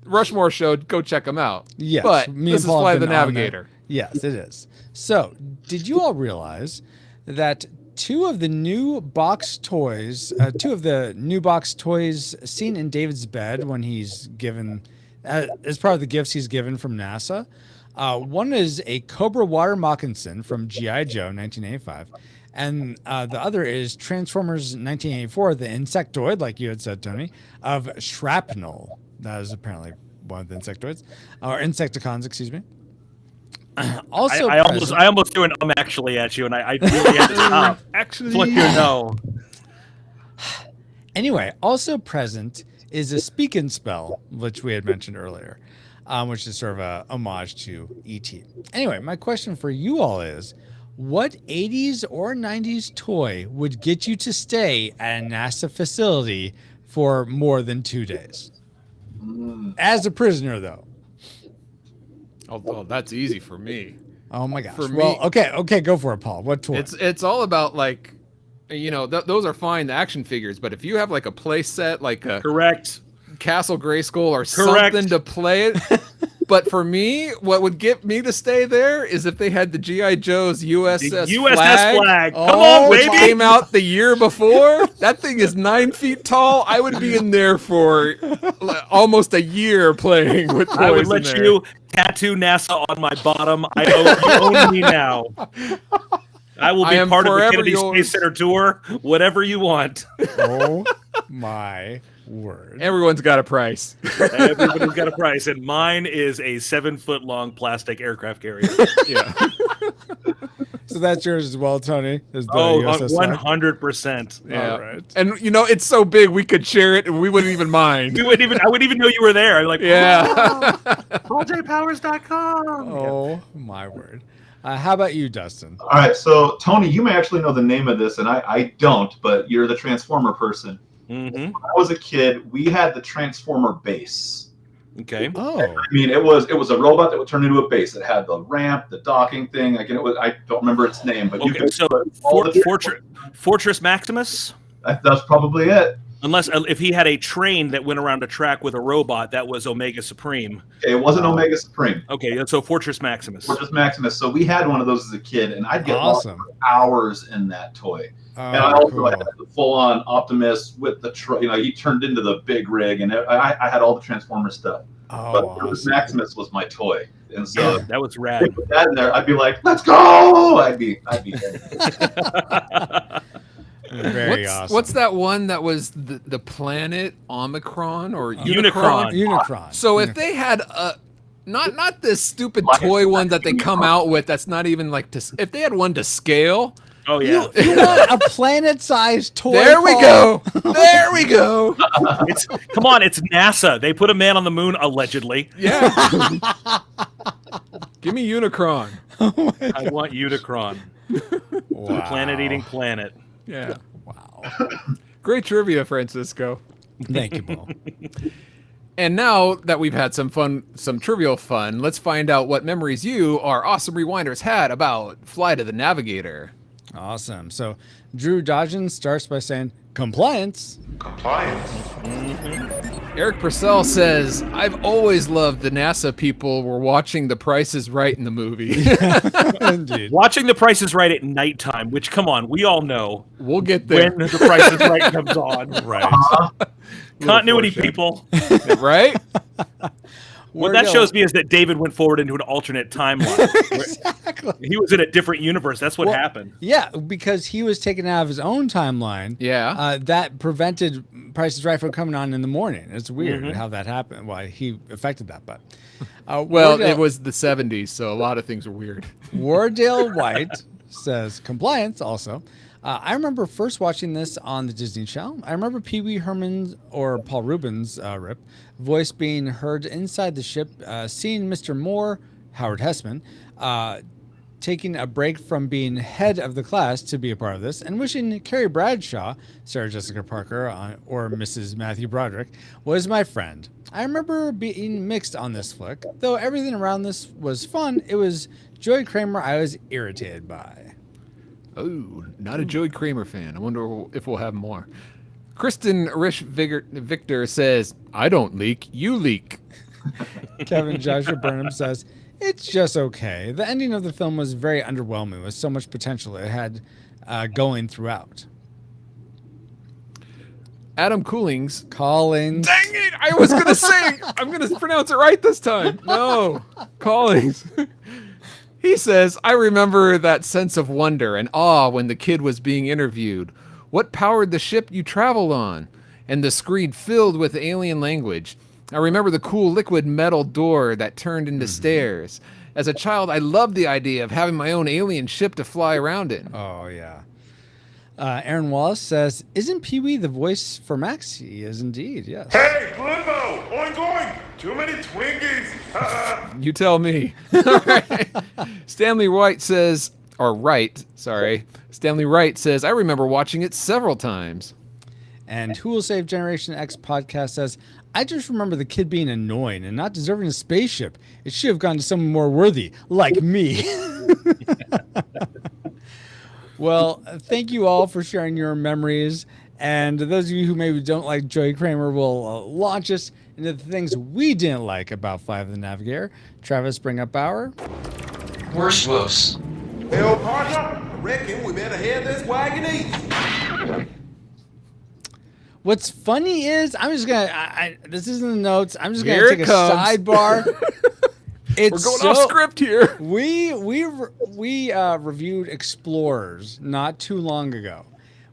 Rushmore Show, go check them out. Yes. But this is Flight of the Navigator. Yes, it is. So, did you all realize that two of the new box toys seen in David's bed when he's given... as part of the gifts he's given from NASA. One is a Cobra water moccasin from G.I. Joe 1985. And the other is Transformers 1984, the insectoid, like you had said, Tony, of Shrapnel. That is apparently one of the insectoids. Or Insecticons, excuse me. Also, I almost threw an actually at you, and I really had to stop. Actually, flip your no. Anyway, also present is a speak and spell, which we had mentioned earlier, which is sort of a homage to E.T. Anyway, my question for you all is, what 80s or 90s toy would get you to stay at a NASA facility for more than 2 days? As a prisoner, though. Oh, that's easy for me. Oh my gosh. For me, well, okay, go for it, Paul. What toy? It's all about those are fine, the action figures, but if you have like a play set, like a Correct Castle Grayskull or something to play it, But for me, what would get me to stay there is if they had the G.I. Joe's USS, The USS flag. Come on, which baby. came out the year before. That thing is 9 feet tall. I would be in there for almost a year playing with toys. I would in let there. you tattoo NASA on my bottom. You own me now. I will I be am part of the forever Kennedy yours. Space Center tour. Whatever you want. Oh my word. Everyone's got a price. Everybody's got a price, and mine is a 7-foot-long plastic aircraft carrier. Yeah. So that's yours as well, Tony. Is the Oh, USS flag? 100%. Yeah. All right. And it's so big we could share it and we wouldn't even mind. I wouldn't even know you were there. I'm like, Yeah. PaulJPowers.com. Oh my word. How about you, Dustin? All right, so Tony, you may actually know the name of this, and I don't, but you're the Transformer person. Mm-hmm. When I was a kid, we had the Transformer base. Okay. Oh, I mean, it was a robot that would turn into a base. It had the ramp, the docking thing. Again, I don't remember its name, but you Okay, could so put all the Fortress Maximus? That's probably it. Unless if he had a train that went around a track with a robot, that was Omega Supreme. Okay, it wasn't Omega Supreme. Okay, so Fortress Maximus. Fortress Maximus. So we had one of those as a kid, and I'd get lost awesome. for hours in that toy. Oh, And I also cool. had the full-on Optimus with the he turned into the big rig, and I had all the Transformer stuff. Oh, But Fortress awesome. Maximus was my toy, and so Yeah, that was if rad. they put that in there, I'd be like, "Let's go!" I'd be. Very awesome. What's that one that was the planet Omicron or Unicron? Unicron. So if they had a not this stupid Like toy one that they come out with that's not even like if they had one to scale. Oh yeah. You want a planet-sized toy? There we Paul? go. There we go. Come on, it's NASA. They put a man on the moon allegedly. Yeah. Give me Unicron. I want Unicron. Wow. Planet-eating planet. Yeah. Wow. Great trivia, Francisco. Thank you, Paul. And now that we've had some trivial fun, let's find out what memories you, our awesome rewinders, had about Flight of the Navigator. Awesome. So Drew Dodgen starts by saying, compliance. Compliance. Eric Purcell says, I've always loved the NASA people were watching The Price is Right in the movie. Indeed. Watching The Price is Right at nighttime, which, come on, we all know We'll get there. when The Price is Right comes on. Right. Continuity, people. Right? What that shows me is that David went forward into an alternate timeline. Exactly. He was in a different universe. That's what happened. Yeah, because he was taken out of his own timeline. Yeah. That prevented Price is Right from coming on in the morning. It's weird how that happened. Why he affected that, but Well, it was the 70s, so a lot of things were weird. Wardale White says compliance also. I remember first watching this on the Disney Channel. I remember Pee Wee Herman's or Paul Rubens' rip voice being heard inside the ship, seeing Mr. Moore, Howard Hessman, taking a break from being head of the class to be a part of this, and wishing Carrie Bradshaw, Sarah Jessica Parker, or Mrs. Matthew Broderick, was my friend. I remember being mixed on this flick, though everything around this was fun. It was Joey Kramer I was irritated by. Oh, not a Joey Kramer fan. I wonder if we'll have more. Kristen Rich Victor says, I don't leak, you leak. Kevin Joshua Burnham says, it's just okay. The ending of the film was very underwhelming with so much potential it had going throughout. Adam Collings. Dang it! I was going to say, I'm going to pronounce it right this time. No, Collings. He says, I remember that sense of wonder and awe when the kid was being interviewed. What powered the ship you traveled on? And the screen filled with alien language. I remember the cool liquid metal door that turned into stairs. As a child, I loved the idea of having my own alien ship to fly around in. Oh, yeah. Aaron Wallace says, isn't Pee-wee the voice for Max? He is indeed, yes. Hey, Blimbo! Oink! Too many Twinkies! You tell me. All right. Stanley Wright says, Stanley Wright says, I remember watching it several times. And Who Will Save Generation X podcast says, I just remember the kid being annoying and not deserving a spaceship. It should have gone to someone more worthy, like me. Well, thank you all for sharing your memories. And those of you who maybe don't like Joey Kramer will launch us into the things we didn't like about Flight of the Navigator. Travis, bring up our Worst whoops. Hey, old partner, I reckon we better head this wagon east. What's funny is I'm just gonna. This isn't the notes. I'm just gonna Here take it a comes. sidebar. We're going off script here. We reviewed Explorers not too long ago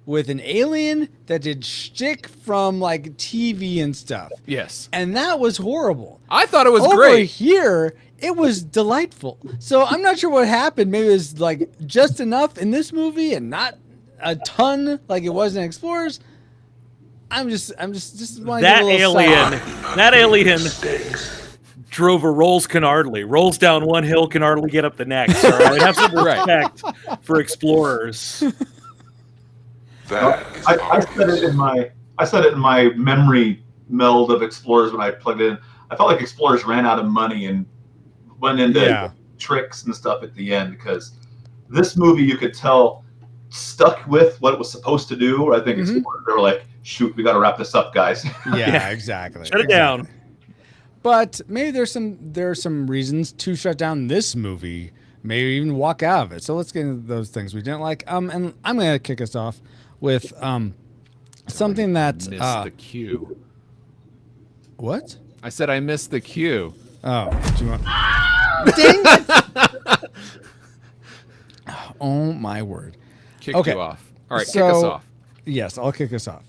with an alien that did shtick from like TV and stuff. Yes. And that was horrible. I thought it was Over great. here, it was delightful. So I'm not sure what happened. Maybe it was like just enough in this movie and not a ton like it was in Explorers. I'm just That alien drove a rolls canardly. Rolls down one hill, can hardly get up the next. All right, have some respect for Explorers. I said it in my memory meld of Explorers when I plugged it in. I felt like Explorers ran out of money and went into tricks and stuff at the end, because this movie, you could tell, stuck with what it was supposed to do. I think Explorers, they were like, shoot, we got to wrap this up, guys. Yeah, exactly. Shut it down. But maybe there are some reasons to shut down this movie. Maybe even walk out of it. So let's get into those things we didn't like. And I'm gonna kick us off with something that missed the cue. What? I said I missed the cue. Oh, do you want? Dang it! Oh my word! Kicked you off. All right, kick us off. Yes, I'll kick us off.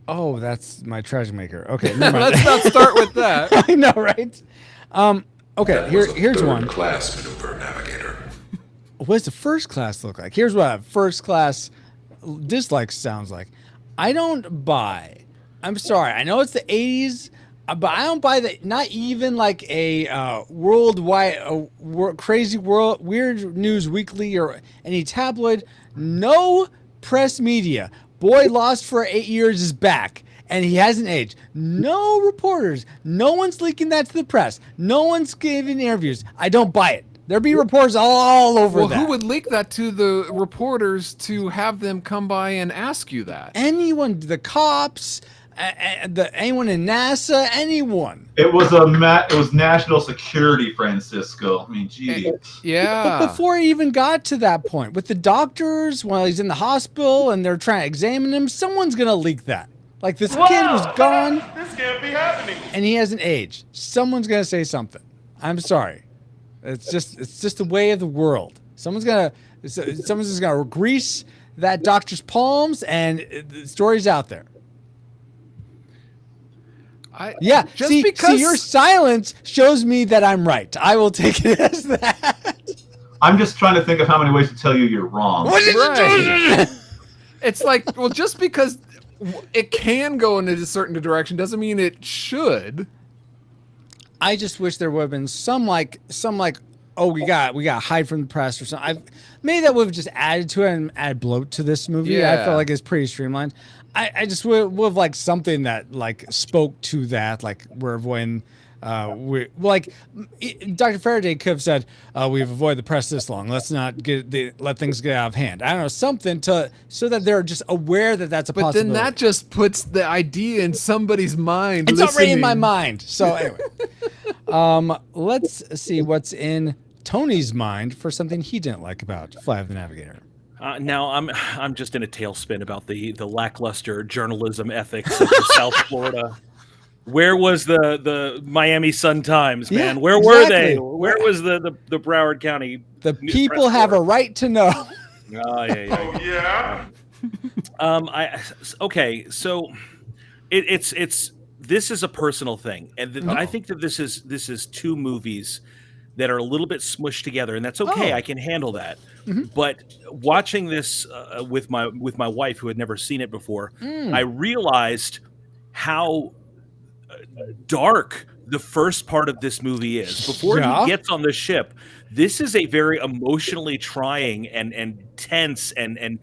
Oh, that's my trash maker. Okay, never mind. Let's not start with that. I know, right? Okay, here's one. Class maneuver navigator. What does the first class look like? Here's what a first class dislike sounds like. I don't buy. I'm sorry. I know it's the 80s, but I don't buy that. Not even like a worldwide, crazy world, weird news weekly or any tabloid. No press media. Boy lost for 8 years is back, and he hasn't aged. No reporters. No one's leaking that to the press. No one's giving interviews. I don't buy it. There'd be reporters all over that. Well, who would leak that to the reporters to have them come by and ask you that? Anyone, the cops, anyone in NASA, anyone. It was national security, Francisco. I mean, geez. Yeah. But before he even got to that point, with the doctors, while he's in the hospital and they're trying to examine him, someone's going to leak that. Like, this kid was gone. This can't be happening. And he hasn't aged. Someone's going to say something. I'm sorry. It's just the way of the world. Someone's just going to grease that doctor's palms, and the story's out there. See, your silence shows me that I'm right. I will take it as that. I'm just trying to think of how many ways to tell you you're wrong. Right. It's like, well, just because it can go in a certain direction doesn't mean it should. I just wish there would have been some like, oh, we got to hide from the press or something. Maybe that would have just added to it and add bloat to this movie. Yeah. I felt like it's pretty streamlined. I just would have liked something that like spoke to that, like we're avoiding. Dr. Faraday could have said, "We've avoided the press this long. Let's not let things get out of hand." I don't know, something so that they're just aware that that's a possibility. But then that just puts the idea in somebody's mind. It's already in my mind. So anyway, let's see what's in Tony's mind for something he didn't like about Flight of the Navigator. Now I'm just in a tailspin about the lackluster journalism ethics of South Florida. Where was the Miami Sun-Times, man? Yeah, Where were they? exactly. Where was the Broward County? The people have a right to know. Oh yeah. Okay, so it's this is a personal thing, and I think that this is two movies that are a little bit smushed together, and that's okay. I can handle that. Mm-hmm. But watching this with my wife, who had never seen it before, I realized how dark the first part of this movie is. Before he gets on the ship, this is a very emotionally trying and tense and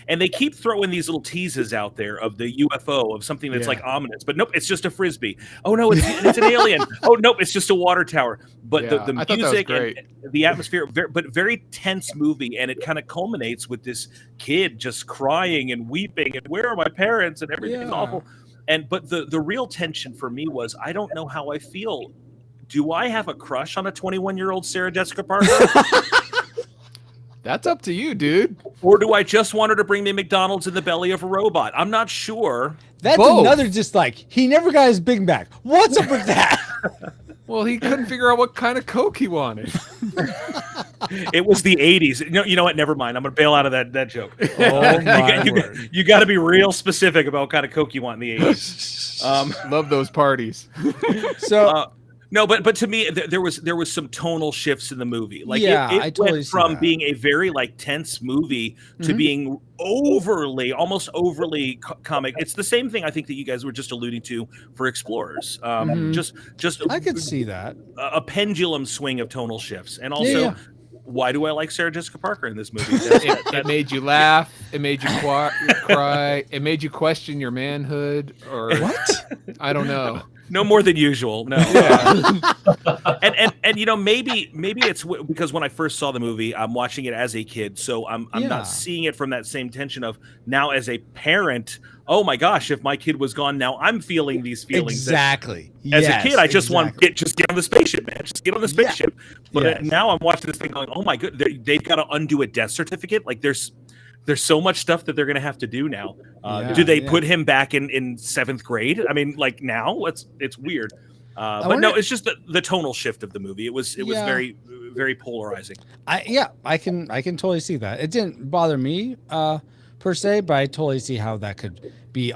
they keep throwing these little teases out there of the UFO, of something that's like ominous, but nope, it's just a frisbee. Oh no, it's an alien. Oh nope, it's just a water tower. But the music and the atmosphere, very tense movie, and it kind of culminates with this kid just crying and weeping and where are my parents and everything's awful. But the real tension for me was I don't know how I feel. Do I have a crush on a 21-year-old Sarah Jessica Parker? That's up to you, dude. Or do I just want her to bring me McDonald's in the belly of a robot? I'm not sure. That's Both. another dislike. He never got his Big Mac. What's up with that? Well, he couldn't figure out what kind of Coke he wanted. It was the 80s. You know what? Never mind. I'm going to bail out of that joke. Oh, my word. You got to be real specific about what kind of Coke you want in the 80s. Love those parties. So... no, but to me, there was some tonal shifts in the movie. Like yeah, it I totally went see from that. being a very like tense movie to being almost overly comic. It's the same thing I think that you guys were just alluding to for Explorers. Just I could see that a pendulum swing of tonal shifts, and also. Why do I like Sarah Jessica Parker in this movie? It made you laugh. It made you cry. It made you question your manhood. Or what? I don't know. No more than usual. No. Yeah. and you know, maybe it's because when I first saw the movie, I'm watching it as a kid, so I'm not seeing it from that same tension of now as a parent. Oh my gosh, if my kid was gone, now I'm feeling these feelings. Exactly. As a kid, I just want to get on the spaceship, man. Just get on the spaceship. But now I'm watching this thing going, oh my good, they've got to undo a death certificate. Like there's so much stuff that they're going to have to do now. Do they put him back in 7th grade? I mean, like now it's weird. But no, it's just the tonal shift of the movie. It was very, very polarizing. I can totally see that. It didn't bother me per se, but I totally see how that could be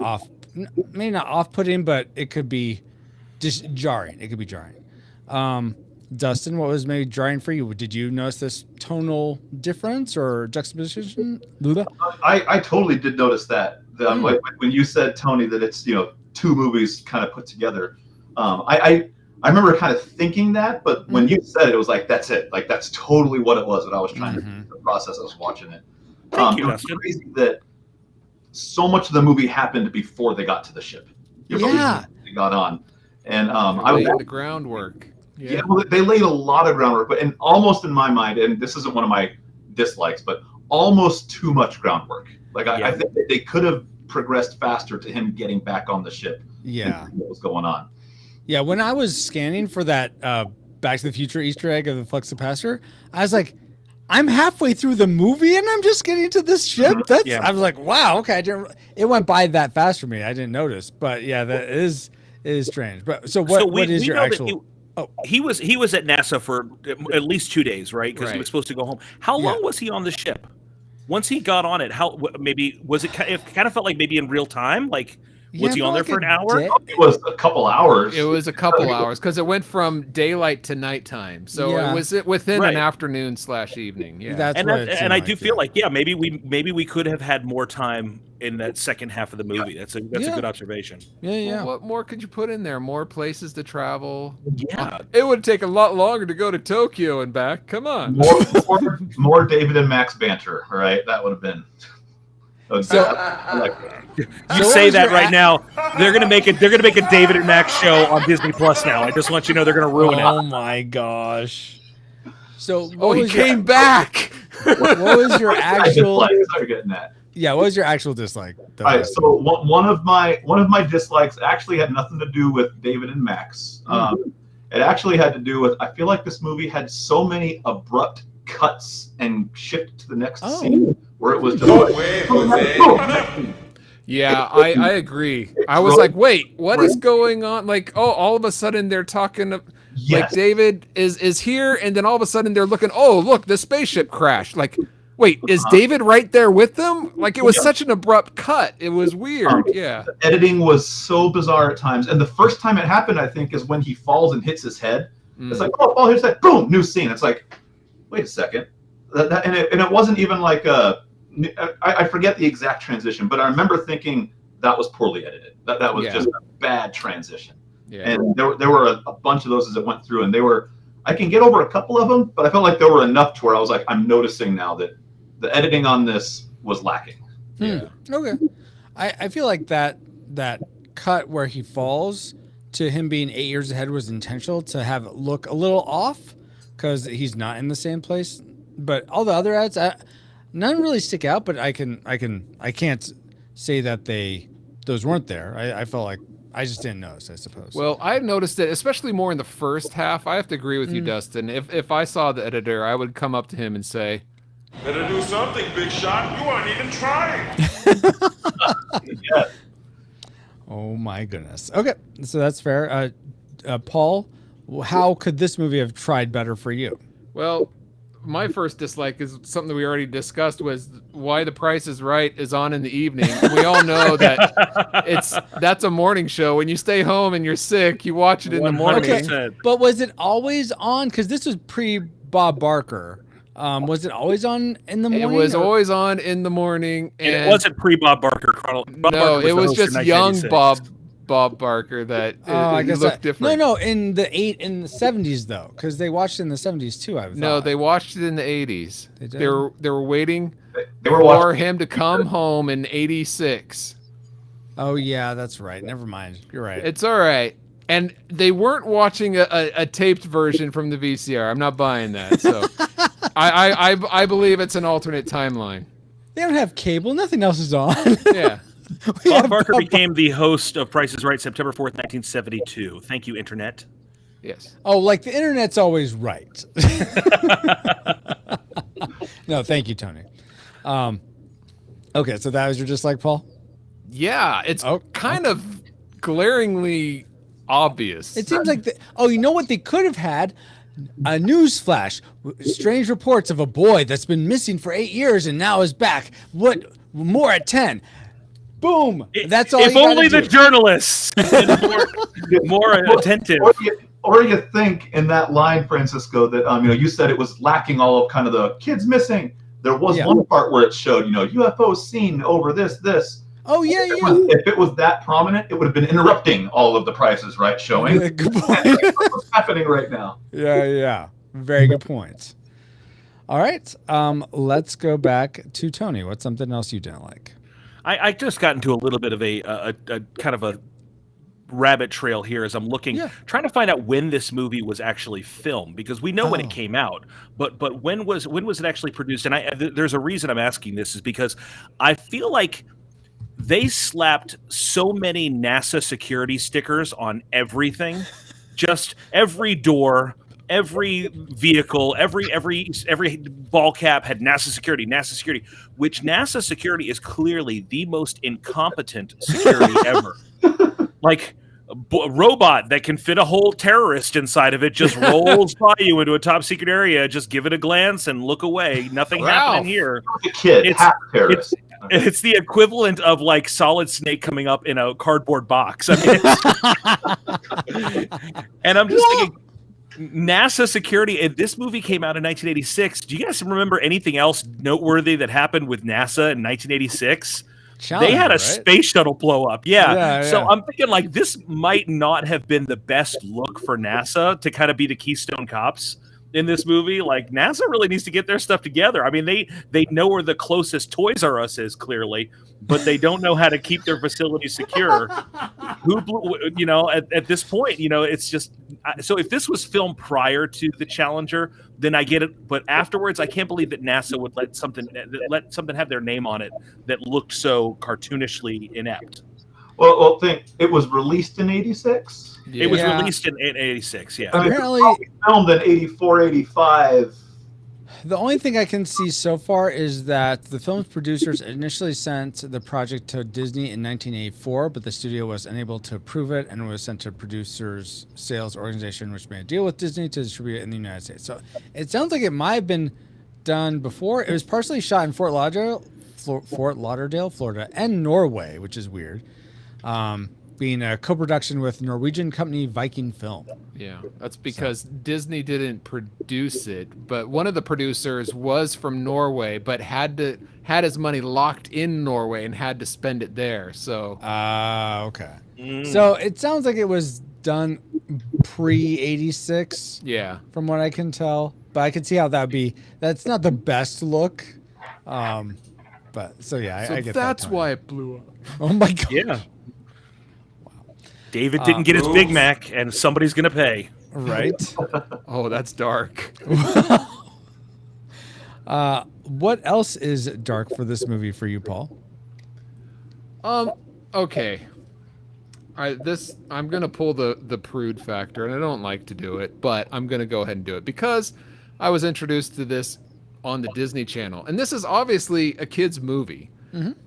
maybe not off-putting, but it could be just jarring. It could be jarring. Dustin, what was maybe jarring for you? Did you notice this tonal difference or juxtaposition? I totally did notice that. Like when you said, Tony, that it's 2 movies kind of put together. I remember kind of thinking that, but when you said it, it was like that's it. Like that's totally what it was that I was trying to process. I was watching it. Thank you, it was crazy that so much of the movie happened before they got to the ship. They got on, and I was the groundwork. Yeah, well, they laid a lot of groundwork, but almost in my mind, and this isn't one of my dislikes, but almost too much groundwork. Like I think that they could have progressed faster to him getting back on the ship. Yeah, what was going on? Yeah, when I was scanning for that Back to the Future Easter egg of the flux capacitor, I was like, I'm halfway through the movie and I'm just getting to this ship. I was like, wow, okay. It went by that fast for me. I didn't notice, but yeah, that is strange. But so what is your actual? He was at NASA for at least 2 days, right? Because he was supposed to go home. How long was he on the ship? Once he got on it, maybe was it? It kind of felt like maybe in real time, like. Was he on there for an hour? It was a couple hours. It was a couple hours because it went from daylight to nighttime, so it was within an afternoon / evening. Yeah, and I do feel like maybe we could have had more time in that second half of the movie. That's a good observation. Yeah. Well, what more could you put in there? More places to travel. Yeah, it would take a lot longer to go to Tokyo and back. Come on, more David and Max banter. Right, that would have been. You say that right now. They're gonna make a David and Max show on Disney Plus now. I just want you to know they're gonna ruin it. Oh my gosh! So he came back. What was your actual? Start getting that. Yeah, what was your actual dislike? All right, so one of my dislikes actually had nothing to do with David and Max. It actually had to do with I feel like this movie had so many abrupt cuts and shift to the next scene. Where it was just yeah, I agree. I was like, wait, what is going on? Like, all of a sudden they're talking like David is here, and then all of a sudden they're looking, look, the spaceship crashed. Like, wait, is David right there with them? Like, it was such an abrupt cut. It was weird. The editing was so bizarre at times. And the first time it happened, I think, is when he falls and hits his head. It's like, oh, here's that, boom, new scene. It's like, wait a second. And it wasn't even like I forget the exact transition, but I remember thinking that was poorly edited. That was just a bad transition. Yeah. And there were a bunch of those as it went through, and I can get over a couple of them, but I felt like there were enough to where I was like, I'm noticing now that the editing on this was lacking. Yeah. Okay. I feel like that cut where he falls to him being 8 years ahead was intentional to have it look a little off because he's not in the same place. But all the other ads, none really stick out. But I can't say that they those weren't there. I felt like I just didn't notice, I suppose. Well, I noticed it, especially more in the first half. I have to agree with you, Dustin. If I saw the editor, I would come up to him and say, Better do something, big shot. You aren't even trying. Yeah. oh my goodness. Okay, so that's fair. Paul, how could this movie have tried better for you? well, my first dislike is something that we already discussed, was Why the Price is Right is on in the evening. We all know that that's a morning show. When you stay home and you're sick, you watch it in the morning. 100%. But was it always on? Because this was pre Bob Barker. Was it always on in the morning? It was or- always on in the morning. And it wasn't pre-Bob Barker. Bob No, Barker it was the host just in young 1986. Bob Barker that I guess looked different. No, in the 70s though, because they watched it in the 70s too. I No, thought. they watched it in the 80s. They did? They were waiting They were for watching. him to come home in 86. Oh yeah, that's right. Never mind. You're right. It's all right. And they weren't watching a taped version from the VCR. I'm not buying that. So I believe it's an alternate timeline. They don't have cable. Nothing else is on. Yeah. We Bob have Barker Bob- became the host of Price is Right September 4th, 1972. Thank you, Internet. Yes. Oh, like the internet's always right. No, thank you, Tony. Okay, so that was your dislike, Paul? Yeah, it's Oh. kind of glaringly obvious. It seems like you know what they could have had? A news flash. Strange reports of a boy that's been missing for 8 years and now is back. What more at 10? Boom. That's all. If you gotta only the do. journalists had more attentive. Or you think in that line, Francisco, that you said it was lacking all of kind of the kids missing. There was Yeah. one part where it showed, UFO seen over this. Oh yeah, If it yeah. was- if it was that prominent, it would have been interrupting all of the Prices Right showing. Yeah, good point. What's happening right now? Yeah. Very good point. All right. Let's go back to Tony. What's something else you didn't like? I just got into a little bit of a kind of a rabbit trail here as I'm looking, trying to find out when this movie was actually filmed, because we know when it came out, but when was it actually produced? And there's a reason I'm asking this, is because I feel like they slapped so many NASA security stickers on everything, just every door, every vehicle, every ball cap had NASA security, which NASA security is clearly the most incompetent security ever. Like a robot that can fit a whole terrorist inside of it just rolls by you into a top secret area. Just give it a glance and look away. Nothing happening here. The kid, half terrorist. It's the equivalent of like Solid Snake coming up in a cardboard box. I mean, and I'm just thinking, NASA security. And this movie came out in 1986. Do you guys remember anything else noteworthy that happened with NASA in 1986? They had a space shuttle blow up. Yeah. So I'm thinking like this might not have been the best look for NASA to kind of be the Keystone Cops in this movie. Like NASA really needs to get their stuff together. I mean, they know where the closest Toys R Us is clearly, but they don't know how to keep their facility secure. Who blew, at this point, it's just, so if this was filmed prior to the Challenger, then I get it. But afterwards, I can't believe that NASA would let something have their name on it that looked so cartoonishly inept. Well, think it was released in '86. It was released in 86. Yeah. Apparently, filmed in '84, '85. The only thing I can see so far is that the film's producers initially sent the project to Disney in 1984, but the studio was unable to approve it and was sent to producers' sales organization, which made a deal with Disney to distribute it in the United States. So it sounds like it might have been done before. It was partially shot in Fort Lauderdale, Florida, and Norway, which is weird. Being a co-production with Norwegian company Viking Film. Yeah, that's because Disney didn't produce it, but one of the producers was from Norway, but had his money locked in Norway and had to spend it there. So, okay. So it sounds like it was done pre-86. Yeah, from what I can tell, but I can see how that'd be. That's not the best look. But so yeah, I get that. That's why it blew up. Oh my god. Yeah. David didn't get his Big Mac, and somebody's gonna pay. Right. Oh, that's dark. What else is dark for this movie for you, Paul? okay. I'm gonna pull the prude factor, and I don't like to do it, but I'm gonna go ahead and do it because I was introduced to this on the Disney Channel, and this is obviously a kids movie,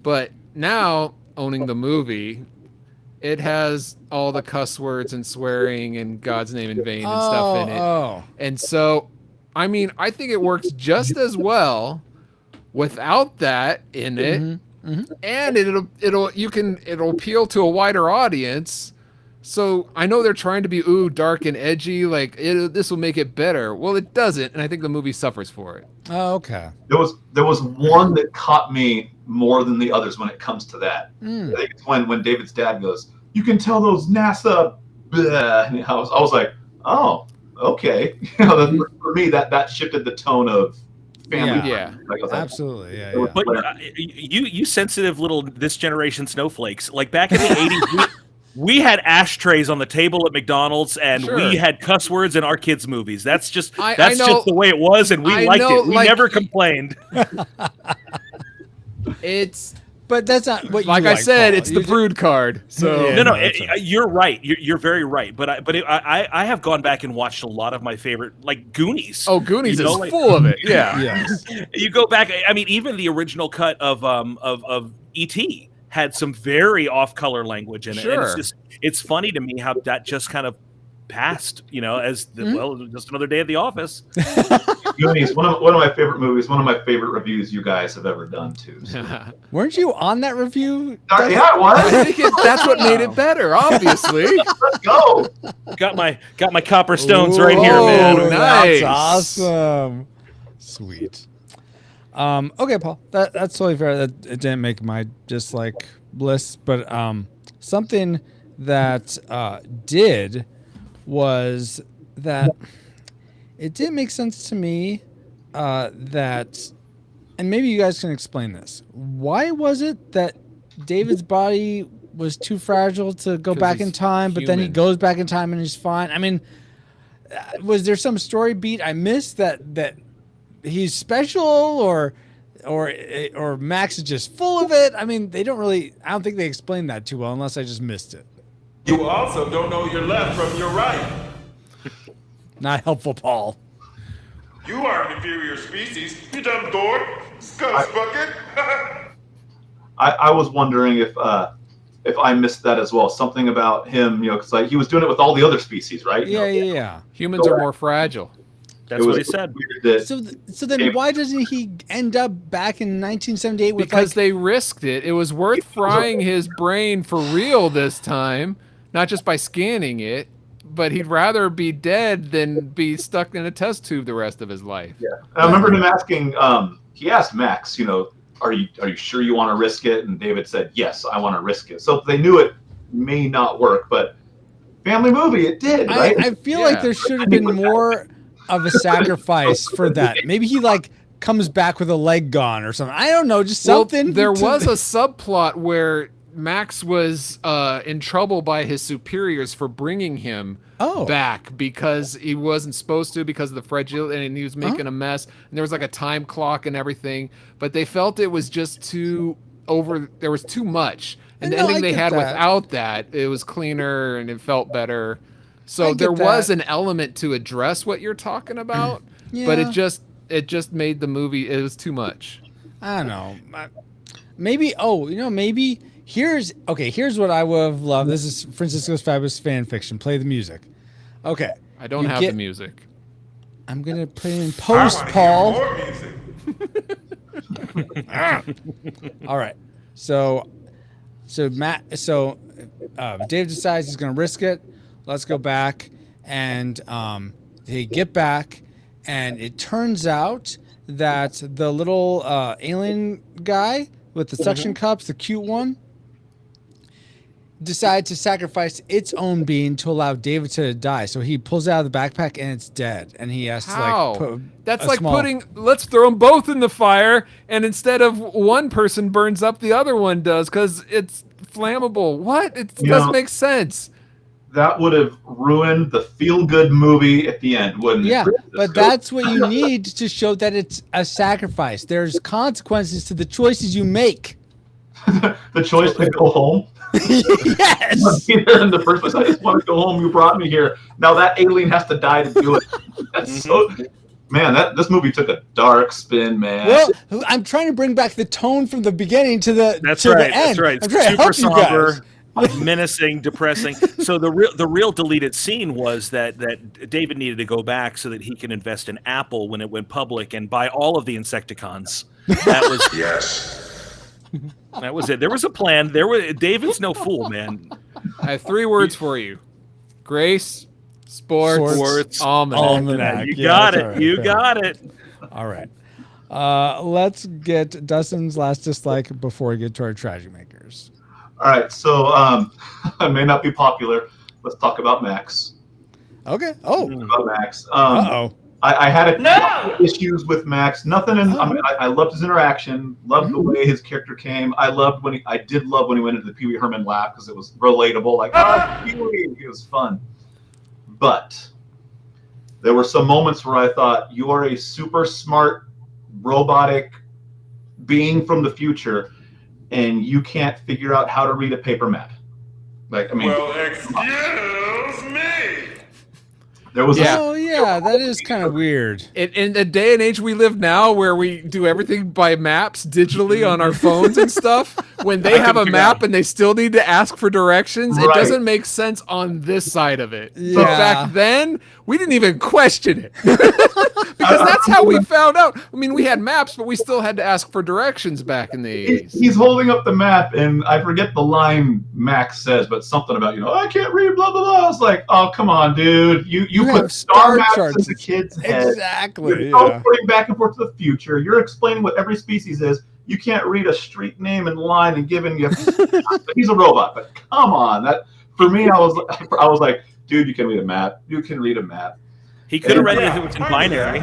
but now owning the movie, it has all the cuss words and swearing and God's name in vain and stuff in it, and so I mean I think it works just as well without that in it. And it'll appeal to a wider audience. So I know they're trying to be dark and edgy, like this will make it better. Well, it doesn't, and I think the movie suffers for it. Oh, okay. There was one that caught me more than the others when it comes to that. I think it's when David's dad goes, "You can tell those NASA." And I was like, "Oh, okay." For me, that shifted the tone of family. Yeah. Absolutely. Yeah. But you sensitive little this generation snowflakes. Like back in the 80s, we had ashtrays on the table at McDonald's, and we had cuss words in our kids' movies. That's just just the way it was, and we liked it. We never complained. But that's not what you like. I said, Paul. it's the prude card. So you're right. You're very right. But I have gone back and watched a lot of my favorite, like Goonies. Oh, Goonies is full of it. Yeah. Yes. You go back. I mean, even the original cut of E.T. had some very off-color language in it. Sure. And it's funny to me how that just kind of passed, as just another day at the office. Goonies, one of my favorite movies, one of my favorite reviews you guys have ever done too. So. Weren't you on that review? Yeah, I was. I think that's what made it better, obviously. Let's go. Got my copper stones right here, man. Nice. That's awesome. Sweet. Okay, Paul. That's totally fair. That it didn't make my dislike list, but something that did was that it didn't make sense to me that, and maybe you guys can explain this. Why was it that David's body was too fragile to go back in time, but then he goes back in time and he's fine? I mean, was there some story beat I missed that he's special, or Max is just full of it? I mean, I don't think they explained that too well, unless I just missed it. You also don't know your left from your right. Not helpful, Paul. You are an inferior species, you dumb dork. Scuzz bucket. I was wondering if I missed that as well. Something about him, because like he was doing it with all the other species, right? Yeah. Humans are more fragile. That's what he said. So then why doesn't he end up back in 1978 with because they risked it. It was worth frying his brain for real this time, not just by scanning it. But he'd rather be dead than be stuck in a test tube the rest of his life. Yeah, I remember him asking. He asked Max, are you sure you want to risk it? And David said, yes, I want to risk it. So they knew it may not work, but family movie, it did. Right? I feel like there should have been more of a sacrifice for that. Maybe he comes back with a leg gone or something. I don't know, just something. There was a subplot where Max was in trouble by his superiors for bringing him back because he wasn't supposed to because of the fragility, and he was making a mess. And there was like a time clock and everything, but they felt it was just too over. There was too much, and the ending they had without that, it was cleaner and it felt better. So there was an element to address what you're talking about, but it just made the movie. It was too much. I don't know. Maybe. Maybe. Here's what I would have loved. This is Francisco's Fabulous fan fiction. Play the music. Okay. I don't have the music. I'm gonna play it in post, Paul. More music. All right. So Dave decides he's gonna risk it. Let's go back, and they get back, and it turns out that the little alien guy with the suction cups, the cute one, decide to sacrifice its own being to allow David to die. So he pulls it out of the backpack and it's dead. And he has to put That's like let's throw them both in the fire, and instead of one person burns up, the other one does because it's flammable. What? It doesn't make sense. That would have ruined the feel-good movie at the end, wouldn't it? Yeah, but that's what you need to show that it's a sacrifice. There's consequences to the choices you make. The choice to go home. Yes. Be there in the first place. I just want to go home. You brought me here. Now that alien has to die to do it. That's so. Man, this movie took a dark spin, man. Well, I'm trying to bring back the tone from the beginning to the That's to right. the end. That's right. I'm trying to help you guys. Menacing, depressing. So the real deleted scene was that David needed to go back so that he can invest in Apple when it went public and buy all of the Insecticons. That was That was it. There was a plan. David's no fool, man. I have 3 words for you: Grace, Sports, Almanac. You got it. Right, you got it. All right. Let's get Dustin's last dislike before we get to our tragic makers. All right, so I may not be popular. Let's talk about Max. Okay. Oh. About Max. Uh-oh. I had a couple issues with Max. Nothing in. I mean, I loved his interaction. Loved the way his character came. I did love when he went into the Pee Wee Herman laugh because it was relatable. Like, Pee Wee. It was fun. But there were some moments where I thought, you are a super smart, robotic being from the future, and you can't figure out how to read a paper map. Like, I mean, Well, excuse me. there was Oh yeah, that is kind of weird. In the day and age we live now, where we do everything by maps digitally on our phones and stuff, when they have a map and they still need to ask for directions, it doesn't make sense on this side of it. Yeah. But back then, we didn't even question it. Because that's how we found out. I mean, we had maps, but we still had to ask for directions back in the 80s. He's holding up the map, and I forget the line Max says, but something about, I can't read, blah, blah, blah. I was like, oh, come on, dude. You put star maps in the kid's head. Exactly. You're putting back and forth to the future. You're explaining what every species is. You can't read a street name and line and giving you. He's a robot, but come on. That for me, I was like, dude, you can read a map. You can read a map. He could have read it if it was in binary.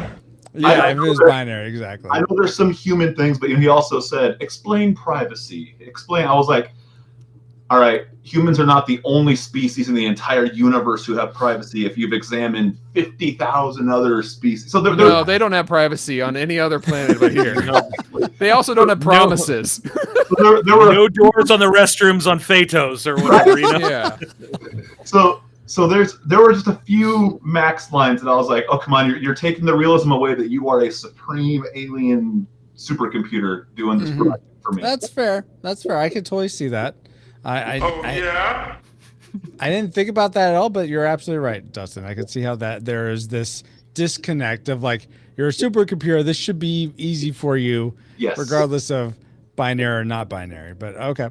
Yeah, if it was binary, exactly. I know there's some human things, but he also said, explain privacy. Explain. I was like, all right, humans are not the only species in the entire universe who have privacy if you've examined 50,000 other species. So no, they don't have privacy on any other planet but here. They also don't have promises. So there were no doors on the restrooms on Phaetos or whatever. Yeah. So there were just a few Max lines that I was like, oh, come on, you're taking the realism away that you are a supreme alien supercomputer doing this project for me. That's fair. I could totally see that. I didn't think about that at all, but you're absolutely right, Dustin. I could see how that there is this disconnect of like, you're a supercomputer. This should be easy for you, yes, regardless of binary or not binary. But okay.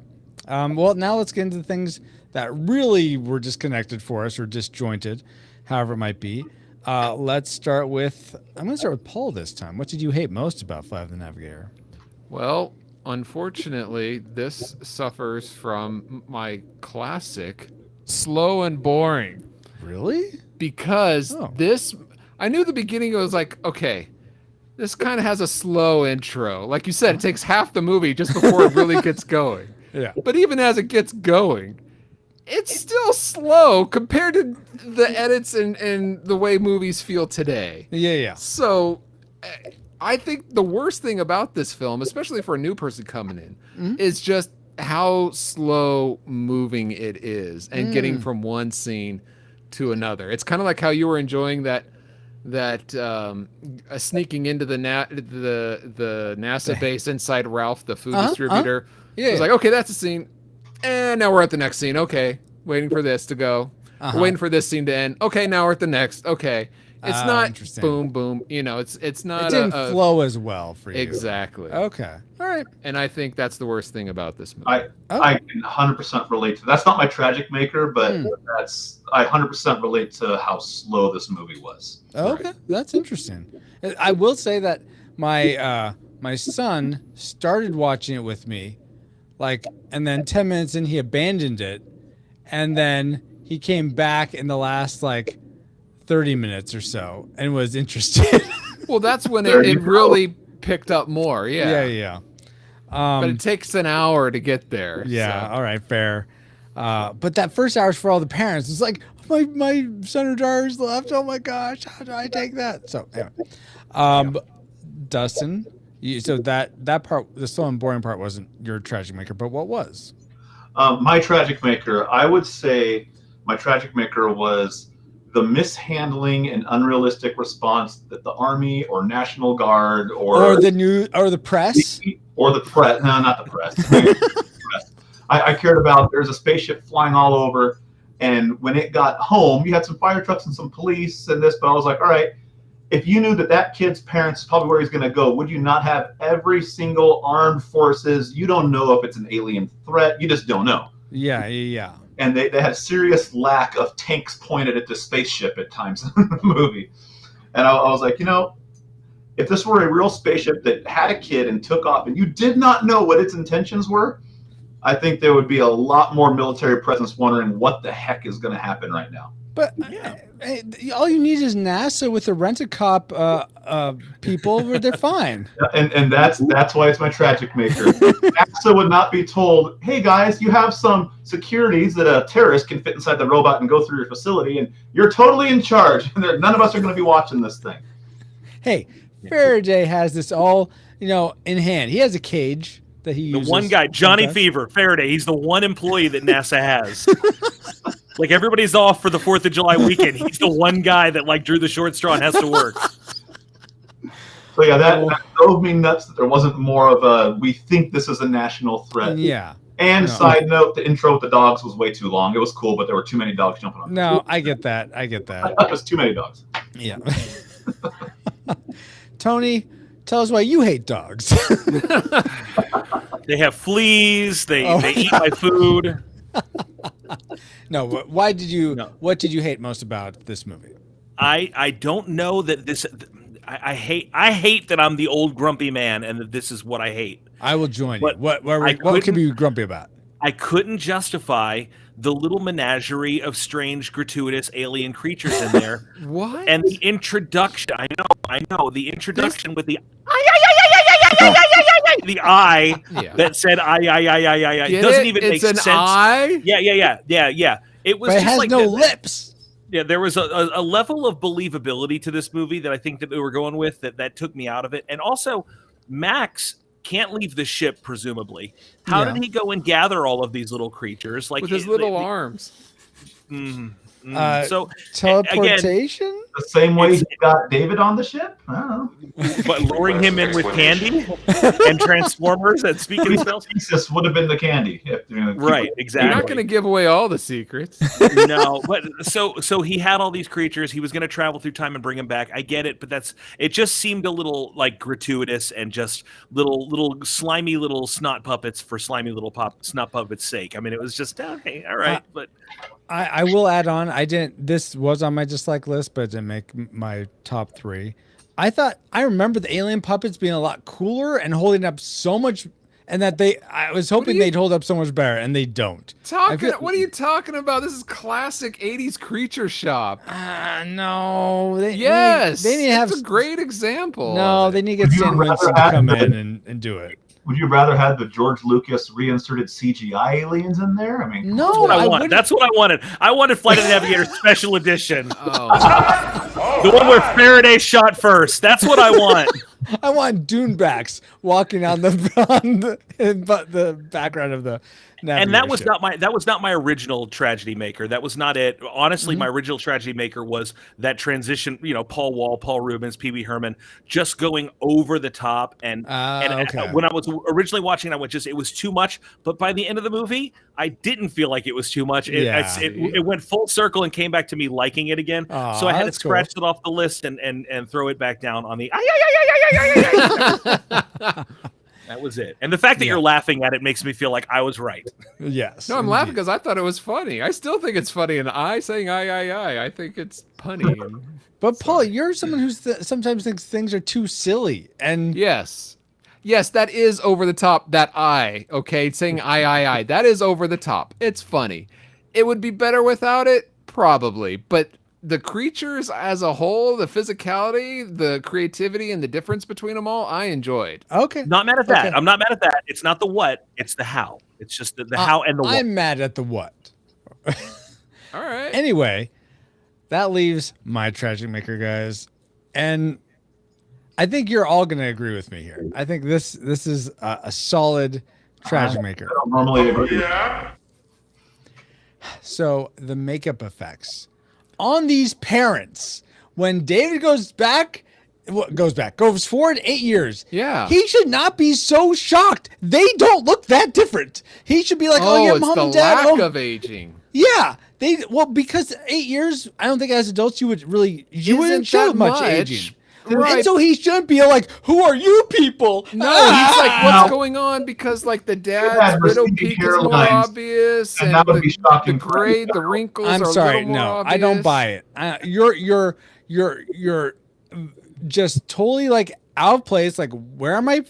Well, now let's get into the things that really were disconnected for us or disjointed, however it might be. Let's start with, I'm going to start with Paul this time. What did you hate most about Flight of the Navigator? Well, unfortunately, this suffers from my classic slow and boring. Really? Because I knew the beginning it was like, okay, this kind of has a slow intro. Like you said, it takes half the movie just before it really gets going. Yeah. But even as it gets going, it's still slow compared to the edits and the way movies feel today. Yeah. So I think the worst thing about this film, especially for a new person coming in, is just how slow moving it is and getting from one scene to another. It's kind of like how you were enjoying that sneaking into the NASA base inside Ralph, the food distributor. Yeah. It's like, okay, that's a scene. And now we're at the next scene. Okay, waiting for this to go. We're waiting for this scene to end. Okay, now we're at the next. Okay. It's not boom, boom. It's not. It didn't flow as well for you. Exactly. Okay. All right. And I think that's the worst thing about this movie. I can 100% relate to. That's not my tragic maker, but I 100% relate to how slow this movie was. Okay, that's interesting. I will say that my son started watching it with me, and then 10 minutes in he abandoned it, and then he came back in the last 30 minutes or so and was interested. Well, that's when it really picked up more. Yeah. But it takes an hour to get there. Yeah. So. All right. Fair. But that first hour is for all the parents. It's like, my son or daughter's left. Oh my gosh. How do I take that? So anyway, Dustin, so that part, the slow and boring part wasn't your tragic maker, but what was? My tragic maker, I would say my tragic maker was the mishandling and unrealistic response that the Army or National Guard or the press or the press. No, not the press. I cared about. There's a spaceship flying all over, and when it got home, you had some fire trucks and some police and this. But I was like, all right, if you knew that kid's parents is probably where he's going to go, would you not have every single armed forces? You don't know if it's an alien threat. You just don't know. Yeah. And they had a serious lack of tanks pointed at the spaceship at times in the movie. And I was like, if this were a real spaceship that had a kid and took off and you did not know what its intentions were, I think there would be a lot more military presence wondering what the heck is going to happen right now. But all you need is NASA with the rent-a-cop people. They're fine. And that's why it's my tragic maker. NASA would not be told, hey, guys, you have some securities that a terrorist can fit inside the robot and go through your facility, and you're totally in charge. And none of us are going to be watching this thing. Hey, Faraday has this all, in hand. He has a cage that he uses. The one guy, Johnny Fever, Faraday, he's the one employee that NASA has. Like, everybody's off for the 4th of July weekend. He's the one guy that, drew the short straw and has to work. So, yeah, that drove me nuts that there wasn't more of a, we think this is a national threat. Yeah. And side note, the intro with the dogs was way too long. It was cool, but there were too many dogs jumping on. No, I get that. It was too many dogs. Yeah. Tony, tell us why you hate dogs. They have fleas. They eat my food. No, why did you? No. What did you hate most about this movie? I don't know that this. I hate that I'm the old grumpy man and that this is what I hate. I will join you. What could be grumpy about? I couldn't justify the little menagerie of strange, gratuitous alien creatures in there. What? And the introduction. I know. The introduction with the the eye that said I doesn't even make sense. It's an eye? Yeah. It was but it just has like no lips. Yeah, there was a level of believability to this movie that I think that we were going with that took me out of it. And also, Max can't leave the ship, presumably. How did he go and gather all of these little creatures? With his little arms. So teleportation? Again, the same way he got David on the ship? I don't know. But luring him in with candy and Transformers and speaking spells? This would have been the candy. Right, exactly. You're not going to give away all the secrets. No, but so he had all these creatures. He was going to travel through time and bring them back. I get it, but it just seemed a little gratuitous and just little slimy little snot puppets for slimy little snot puppets' sake. I mean, it was just okay, all right, but. I will add on. This was on my dislike list, but it didn't make my top 3. I remember the alien puppets being a lot cooler and holding up so much, and that I was hoping they'd hold up so much better, and they don't. What are you talking about? This is classic 80s creature shop. No. They need to have a great example. No, they need to get Stan Winston to come in and do it. Would you rather have the George Lucas reinserted CGI aliens in there? I mean, no, that's what I wanted. I wanted Flight of the Navigator Special Edition. The one where Faraday shot first. That's what I want. I want Dunebacks walking on the background of the Navigator. And that was not my original tragedy maker. That was not it. Honestly, my original tragedy maker was that transition. Paul Wall, Paul Rubens, Pee Wee Herman, just going over the top. And when I was originally watching, I went it was too much. But by the end of the movie, I didn't feel like it was too much. It went full circle and came back to me liking it again. So I had to scratch it off the list and throw it back down on the. That was it. And the fact that you're laughing at it makes me feel like I was right. Yes. No, I'm laughing because I thought it was funny. I still think it's funny. And I saying I think it's punny. But Paul, you're someone who sometimes thinks things are too silly. And yes, that is over the top. That okay, saying I. That is over the top. It's funny. It would be better without it, probably. But the creatures as a whole, the physicality, the creativity, and the difference between them all, I enjoyed. Okay. Not mad at that. Okay. I'm not mad at that. It's not the what, it's the how. It's just the how and the what. I'm mad at the what. All right. Anyway, that leaves my tragic maker, guys. And I think you're all going to agree with me here. I think this is a solid tragic maker. I don't normally agree. So the makeup effects on these parents when David goes forward 8 years. Yeah. He should not be so shocked. They don't look that different. He should be like, oh yeah, it's mom the and dad. lack of aging. Yeah. Because 8 years, I don't think as adults you wouldn't show that much much. aging. Right. And so he shouldn't be like, who are you people? No, he's like, what's going on? Because like the dad's widow receding peak is more hairlines, obvious, and and that would be shocking the for gray, anyone. the wrinkles I'm are sorry, a little more no, obvious. I don't buy it. You're just totally like out of place. Like, where are my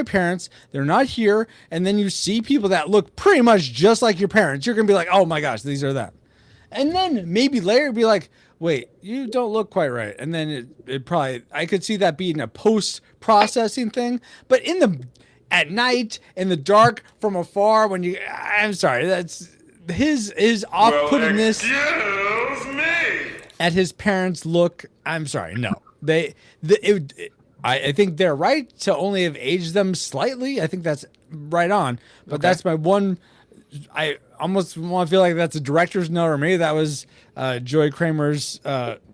parents? They're not here. And then you see people that look pretty much just like your parents. You're gonna be like, oh my gosh, these are them. And then maybe later be like, wait, you don't look quite right. And then it probably, I could see that being a post-processing thing. But at night, in the dark, from afar, I'm sorry, that's his off-puttingness at his parents' look. I'm sorry, no. I think they're right to only have aged them slightly. I think that's right on. But that's my one. I almost want to feel like that's a director's note, or maybe that was Joy Kramer's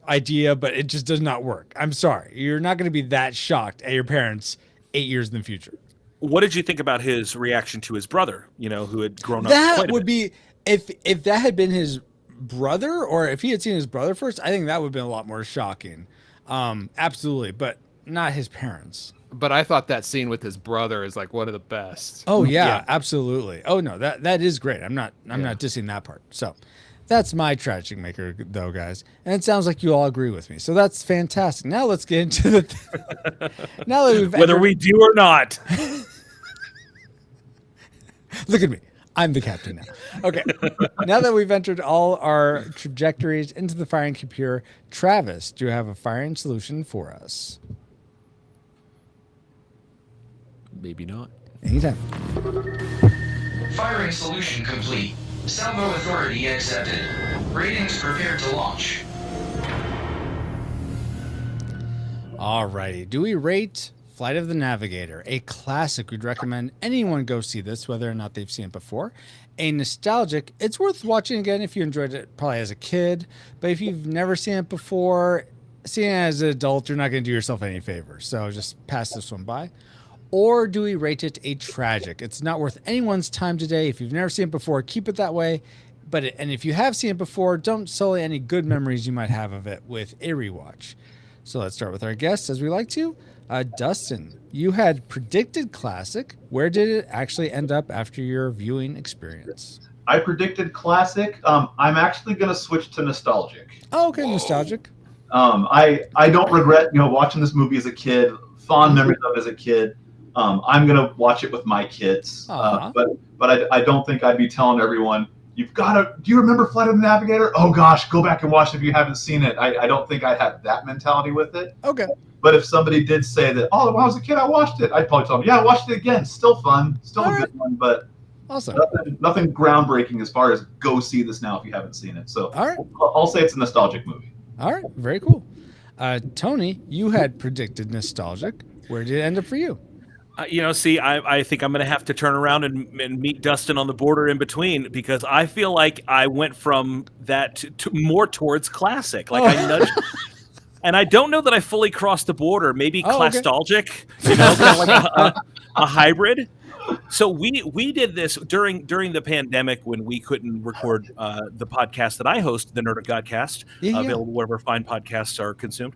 idea, but it just does not work. I'm sorry. You're not going to be that shocked at your parents 8 years in the future. What did you think about his reaction to his brother, who had grown up? That would be, if that had been his brother, or if he had seen his brother first, I think that would have been a lot more shocking. Absolutely. But not his parents. But I thought that scene with his brother is like one of the best. Oh yeah, absolutely. Oh no, that is great. I'm not dissing that part. So that's my tragic maker though, guys. And it sounds like you all agree with me. So that's fantastic. Now let's get into the now that we've whether we do or not. Look at me. I'm the captain now. Okay. Now that we've entered all our trajectories into the firing computer, Travis, do you have a firing solution for us? Maybe not. Anytime. Firing solution complete. Salvo authority accepted. Ratings prepared to launch. Alrighty. Do we rate Flight of the Navigator, a classic? We'd recommend anyone go see this, whether or not they've seen it before. A nostalgic, it's worth watching again if you enjoyed it probably as a kid, but if you've never seen it before, seeing it as an adult, you're not going to do yourself any favor. So just pass this one by. Or do we rate it a tragic? It's not worth anyone's time today. If you've never seen it before, keep it that way. And if you have seen it before, don't sully any good memories you might have of it with a rewatch. So let's start with our guests as we like to. Dustin, you had predicted classic. Where did it actually end up after your viewing experience? I predicted classic. I'm actually going to switch to nostalgic. Oh, okay, nostalgic. I don't regret, watching this movie as a kid. Fond memories of it as a kid. I'm going to watch it with my kids. But I don't think I'd be telling everyone, do you remember Flight of the Navigator? Oh gosh, go back and watch it if you haven't seen it. I don't think I'd have that mentality with it. Okay. But if somebody did say that, oh, when I was a kid, I watched it, I'd probably tell them, yeah, I watched it again. Still fun. Still a good one, but awesome. Nothing groundbreaking as far as go see this now if you haven't seen it. So all right. I'll say it's a nostalgic movie. All right. Very cool. Tony, you had predicted nostalgic. Where did it end up for you? I think I'm going to have to turn around and meet Dustin on the border in between, because I feel like I went from that to more towards classic. Like I nudged, and I don't know that I fully crossed the border. Maybe classtalgic, kind of like a hybrid. So we did this during the pandemic when we couldn't record the podcast that I host, the Nerd of Godcast, available wherever fine podcasts are consumed.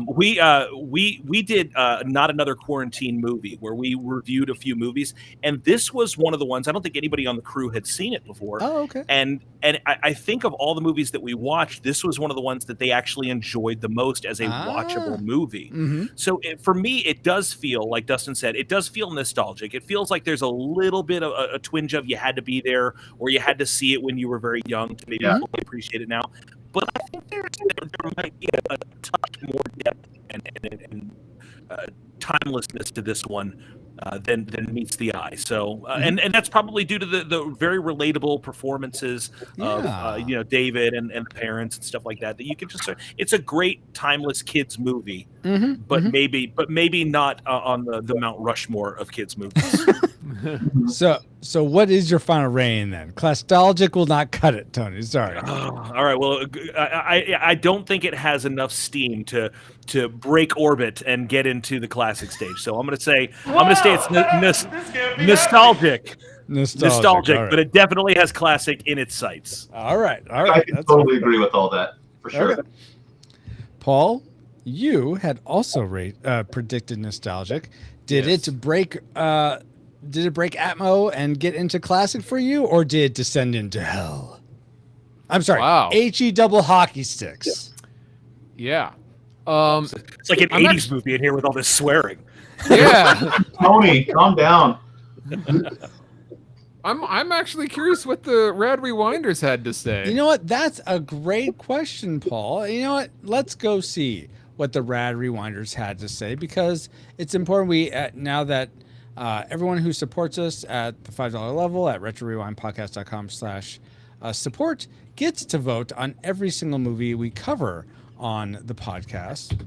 We did Not Another Quarantine Movie, where we reviewed a few movies, and this was one of the ones I don't think anybody on the crew had seen it before. Oh, okay. And I think of all the movies that we watched, this was one of the ones that they actually enjoyed the most as a watchable movie. Mm-hmm. So for me, it does feel, like Dustin said, it does feel nostalgic. It feels like there's a little bit of a twinge of you had to be there, or you had to see it when you were very young to maybe fully appreciate it now. But I think there might be a touch more depth and timelessness to this one than meets the eye. So and that's probably due to the very relatable performances of David and the parents and stuff like that you can just it's a great timeless kids movie, but maybe not on the Mount Rushmore of kids movies. So what is your final rating then? Nostalgic will not cut it, Tony. Sorry. All right. Well, I don't think it has enough steam to break orbit and get into the classic stage. So I'm going to say it's nostalgic. Nostalgic, all right. but it definitely has classic in its sights. All right. I can totally agree with all that for sure. Okay. Paul, you had also predicted nostalgic. Did it break? Did it break Atmo and get into classic for you, or did it descend into hell? I'm sorry. Wow. HE double hockey sticks. Yeah. It's like an 80s movie in here with all this swearing. Yeah. Tony, calm down. I'm actually curious what the Rad Rewinders had to say. You know what? That's a great question, Paul. You know what? Let's go see what the Rad Rewinders had to say, because it's important now that everyone who supports us at the $5 level at retrorewindpodcast.com/support gets to vote on every single movie we cover on the podcast.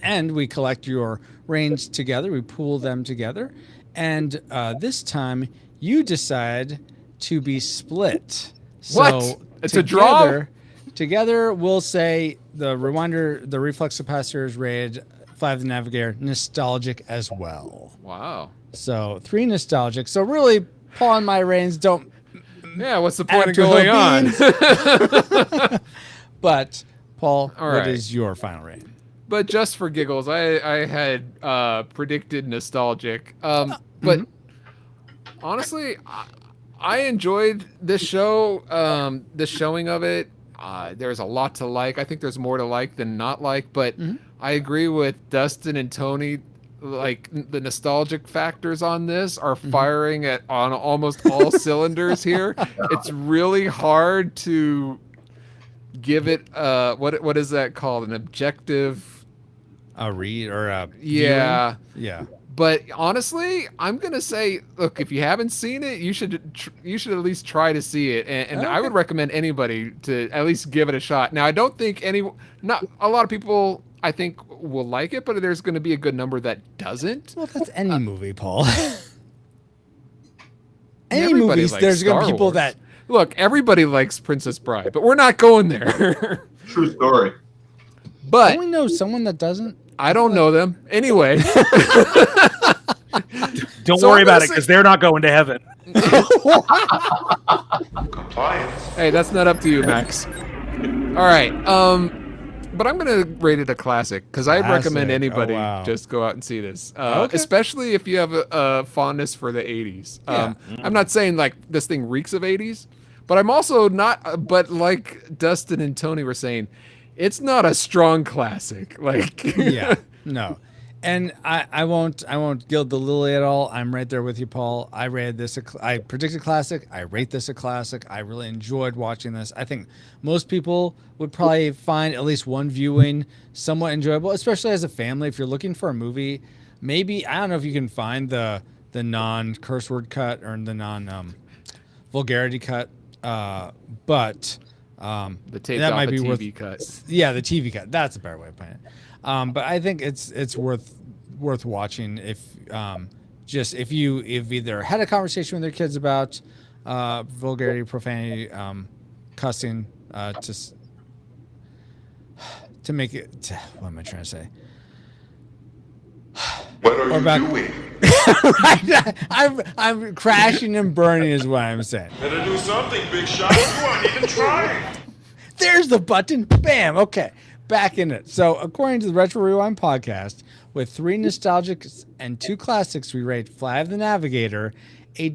And we collect your ratings together. We pool them together. And this time you decide to be split. What? So It's a draw? Together we'll say the reflex capacitor is rated Flight of the Navigator nostalgic as well. Wow. So 3 nostalgic. So really, Paul and my ratings don't. Yeah, what's the point of going on? But Paul, All what right. is your final rating? But just for giggles, I had predicted nostalgic. But honestly, I enjoyed this show, the showing of it. There's a lot to like. I think there's more to like than not like, but I agree with Dustin and Tony. Like, the nostalgic factors on this are firing on almost all cylinders here. It's really hard to give it what is that called? An objective read or a yeah. viewing? Yeah. But honestly, I'm gonna say, look, if you haven't seen it, you should at least try to see it, and I would recommend anybody to at least give it a shot. Now, I don't think not a lot of people I think will like it, but there's going to be a good number that doesn't. Well, that's any movie, Paul. Any Everybody movies, likes there's going to be Star people Wars. that look. Everybody likes Princess Bride, but we're not going there. True story. But don't we know someone that doesn't? I don't know them anyway. Don't So worry I'm about gonna it, because they're not going to heaven. Compliance. Hey, that's not up to you, Max. All right. But I'm gonna rate it a classic because I'd recommend Classic. anybody Oh, wow. just go out and see this, Okay. especially if you have a fondness for the '80s. Yeah. I'm not saying like this thing reeks of '80s, but I'm also not. But like Dustin and Tony were saying, it's not a strong classic. Like Yeah, no. And I won't gild the lily at all. I'm right there with you, Paul. I rated this. I predicted classic. I rate this a classic. I really enjoyed watching this. I think most people would probably find at least one viewing somewhat enjoyable, especially as a family. If you're looking for a movie, maybe I don't know if you can find the non-curse word cut or the vulgarity cut, but the tape that off might the be TV cut. Yeah, the TV cut. That's a better way of putting it. But I think it's worth watching if you've either had a conversation with your kids about vulgarity, profanity, cussing, to make it. What am I trying to say? What are you doing? Right, I'm crashing and burning is what I'm saying. Better do something, big shot. You aren't even trying. There's the button. Bam. Okay. Back in it. So, according to the Retro Rewind podcast, with 3 nostalgics and 2 classics, we rate Flight of the Navigator a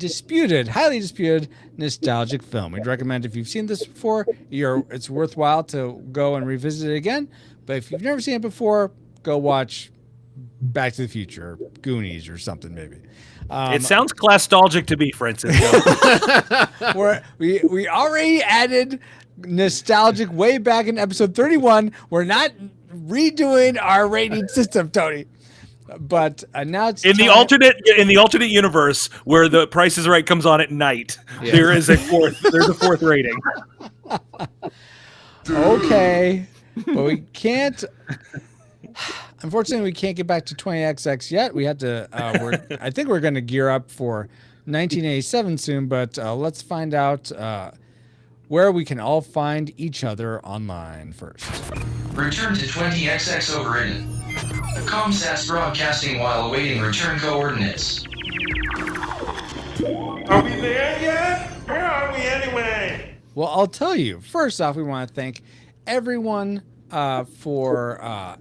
highly disputed nostalgic film. We'd recommend if you've seen this before, it's worthwhile to go and revisit it again. But if you've never seen it before, go watch Back to the Future, or Goonies, or something maybe. It sounds nostalgic to me, Francisco. we already added nostalgic way back in episode 31. We're not redoing our rating system, Tony. But now it's in the alternate universe where the Price is Right comes on at night. Yeah. There's a fourth rating. Okay, but we can't. unfortunately, we can't get back to 20XX yet. We had to. I think we're going to gear up for 1987 soon, but let's find out where we can all find each other online first. Return to 20XX overridden. Comsats broadcasting while awaiting return coordinates. Are we there yet? Where are we anyway? Well, I'll tell you. First off, we want to thank everyone for.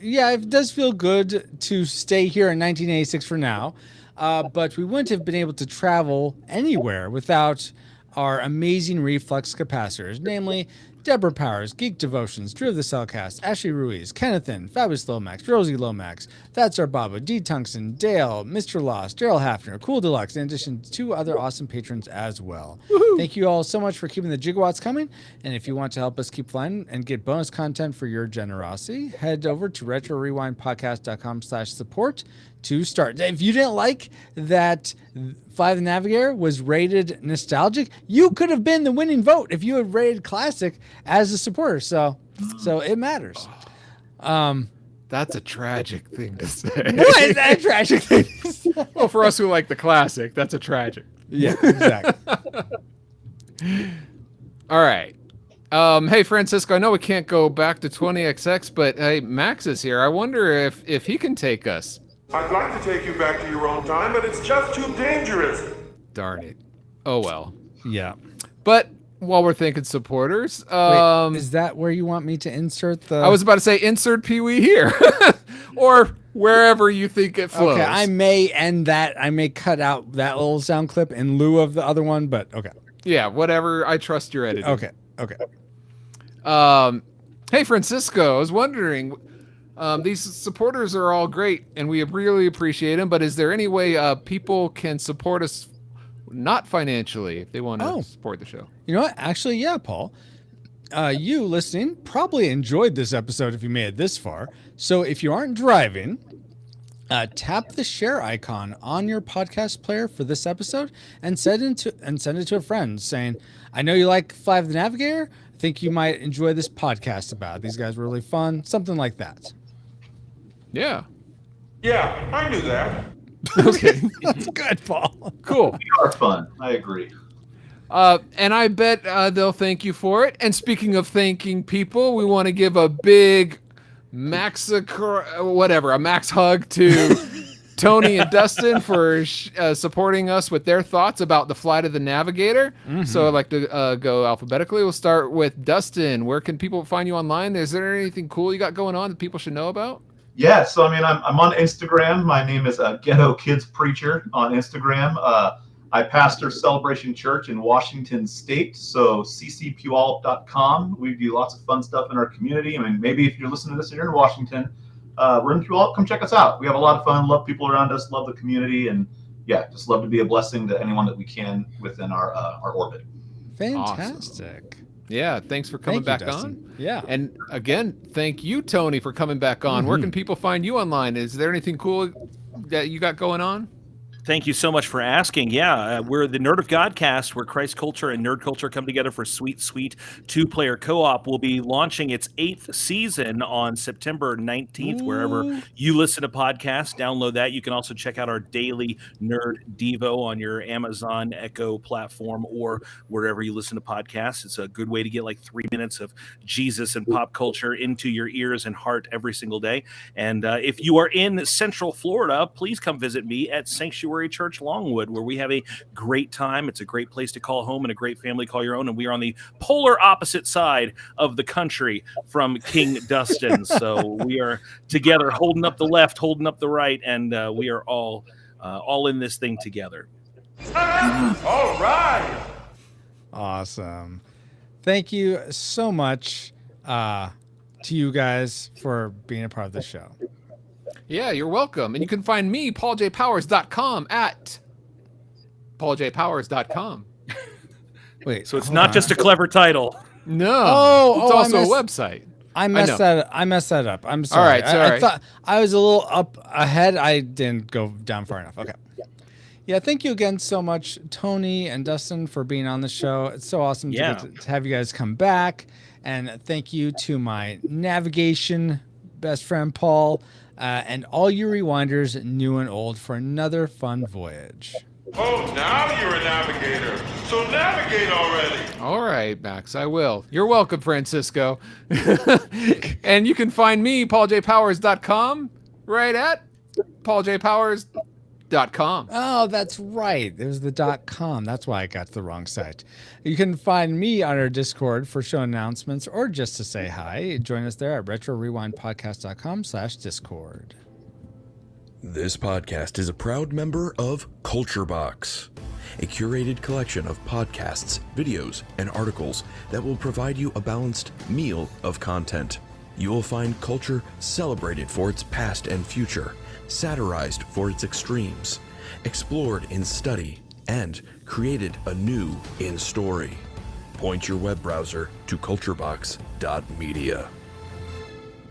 Yeah, it does feel good to stay here in 1986 for now, but we wouldn't have been able to travel anywhere without our amazing reflux capacitors, namely Deborah Powers, Geek Devotions, Drew of the Cellcast, Ashley Ruiz, Kennethan, Fabulous Lomax, Rosie Lomax, That's Our Baba, D. Tungsten, Dale, Mr. Lost, Daryl Hafner, Cool Deluxe, in addition to 2 other awesome patrons as well. Woo-hoo. Thank you all so much for keeping the gigawatts coming, and if you want to help us keep flying and get bonus content for your generosity, head over to retrorewindpodcast.com/support to start. If you didn't like that Fly the Navigator was rated nostalgic, you could have been the winning vote if you had rated classic as a supporter. So it matters. That's a tragic thing to say. What is that tragic thing to say? Well, for us who like the classic, that's a tragic. Yeah, exactly. All right. Hey, Francisco, I know we can't go back to 20XX, but hey, Max is here. I wonder if he can take us. I'd like to take you back to your own time, but it's just too dangerous. Darn it. Oh, well. Yeah. But while we're thinking supporters, wait, is that where you want me to insert the... I was about to say insert Pee-wee here. Or wherever you think it flows. Okay, I may end that. I may cut out that little sound clip in lieu of the other one, but okay. Yeah, whatever. I trust your editing. Okay. Hey, Francisco, I was wondering... these supporters are all great, and we really appreciate them. But is there any way people can support us, not financially, if they want to support the show? You know what? Actually, yeah, Paul. You listening probably enjoyed this episode if you made it this far. So if you aren't driving, tap the share icon on your podcast player for this episode and send it to a friend saying, "I know you like Fly the Navigator. I think you might enjoy this podcast about it. These guys were really fun." Something like that. Yeah. Yeah, I knew that. Okay. That's good, Paul. Cool. We are fun. I agree. And I bet they'll thank you for it. And speaking of thanking people, we want to give a big max hug to Tony and Dustin for supporting us with their thoughts about the Flight of the Navigator. Mm-hmm. So I'd like to go alphabetically. We'll start with Dustin. Where can people find you online? Is there anything cool you got going on that people should know about? Yeah, so I mean, I'm on Instagram. My name is Ghetto Kids Preacher on Instagram. I pastor Celebration Church in Washington State, so ccpuyallup.com. We do lots of fun stuff in our community. I mean, maybe if you're listening to this and you're in Washington, we're in Puyallup, come check us out. We have a lot of fun, love people around us, love the community, and yeah, just love to be a blessing to anyone that we can within our orbit. Fantastic. Awesome. Yeah, thanks for coming back on. Yeah. And again, thank you, Tony, for coming back on. Mm-hmm. Where can people find you online? Is there anything cool that you got going on? Thank you so much for asking. Yeah, we're the Nerd of Godcast, where Christ culture and nerd culture come together for sweet, sweet two-player co-op. We'll be launching its 8th season on September 19th. Ooh. Wherever you listen to podcasts, download that. You can also check out our daily Nerd Devo on your Amazon Echo platform or wherever you listen to podcasts. It's a good way to get like 3 minutes of Jesus and pop culture into your ears and heart every single day. And if you are in Central Florida, please come visit me at Sanctuary Church Longwood, where we have a great time. It's a great place to call home and a great family call your own, and we are on the polar opposite side of the country from King Dustin. So we are together, holding up the left, holding up the right, and we are all in this thing together. All right. Awesome. Thank you so much to you guys for being a part of this show. Yeah, you're welcome. And you can find me, pauljpowers.com, at pauljpowers.com. Wait, so it's not just a clever title. No. It's also a website. I messed that up. I'm sorry. All right, I thought I was a little up ahead. I didn't go down far enough. Okay. Yeah, thank you again so much, Tony and Dustin, for being on the show. It's so awesome to have you guys come back. And thank you to my navigation best friend Paul, and all you rewinders, new and old, for another fun voyage. Oh, now you're a navigator. So navigate already. All right, Max, I will. You're welcome, Francisco. And you can find me, pauljpowers.com, right at pauljpowers.com. Oh, that's right. It was the .com. That's why I got to the wrong site. You can find me on our Discord for show announcements or just to say hi. Join us there at retrorewindpodcast.com/Discord. This podcast is a proud member of Culture Box, a curated collection of podcasts, videos, and articles that will provide you a balanced meal of content. You will find culture celebrated for its past and future, satirized for its extremes, explored in study, and created anew in story. Point your web browser to culturebox.media.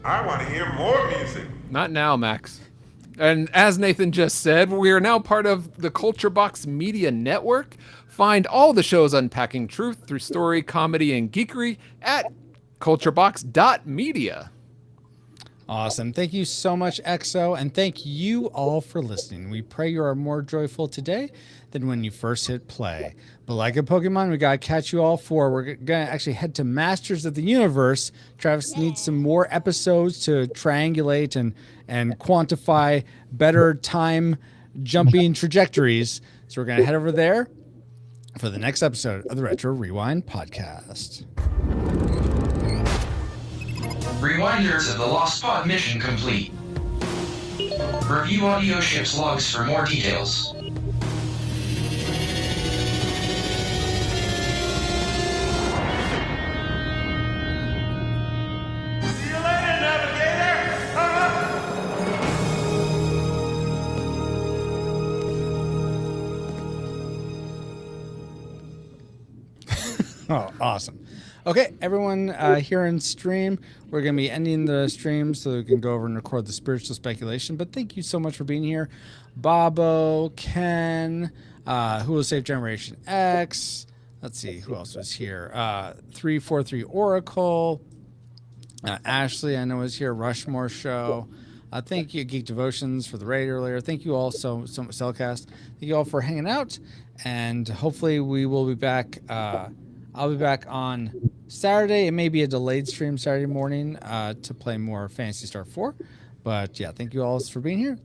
I want to hear more music. Not now, Max. And as Nathan just said, we are now part of the Culture Box Media Network. Find all the shows unpacking truth through story, comedy, and geekery at culturebox.media. Awesome. Thank you so much, EXO, and thank you all for listening. We pray you are more joyful today than when you first hit play. But like a Pokemon, we got to catch you all four. We're going to actually head to Masters of the Universe. Travis needs some more episodes to triangulate and quantify better time jumping trajectories. So we're going to head over there for the next episode of the Retro Rewind podcast. Rewinders of the Lost Pod mission complete. Review audio ship's logs for more details. See you later, navigator. Oh, awesome. Okay, everyone here in stream, we're going to be ending the stream so we can go over and record the spiritual speculation. But thank you so much for being here. Bobo, Ken, Who Will Save Generation X. Let's see, who else was here? 343 Oracle. Ashley, I know, was here. Rushmore Show. Thank you, Geek Devotions, for the raid earlier. Thank you all so much, Cellcast. Thank you all for hanging out. And hopefully we will be back. I'll be back on Saturday. It may be a delayed stream Saturday morning to play more Phantasy Star 4. But yeah, thank you all for being here.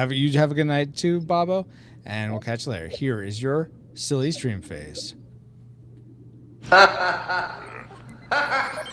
You have a good night too, Bobo. And we'll catch you later. Here is your silly stream face. Ha ha ha!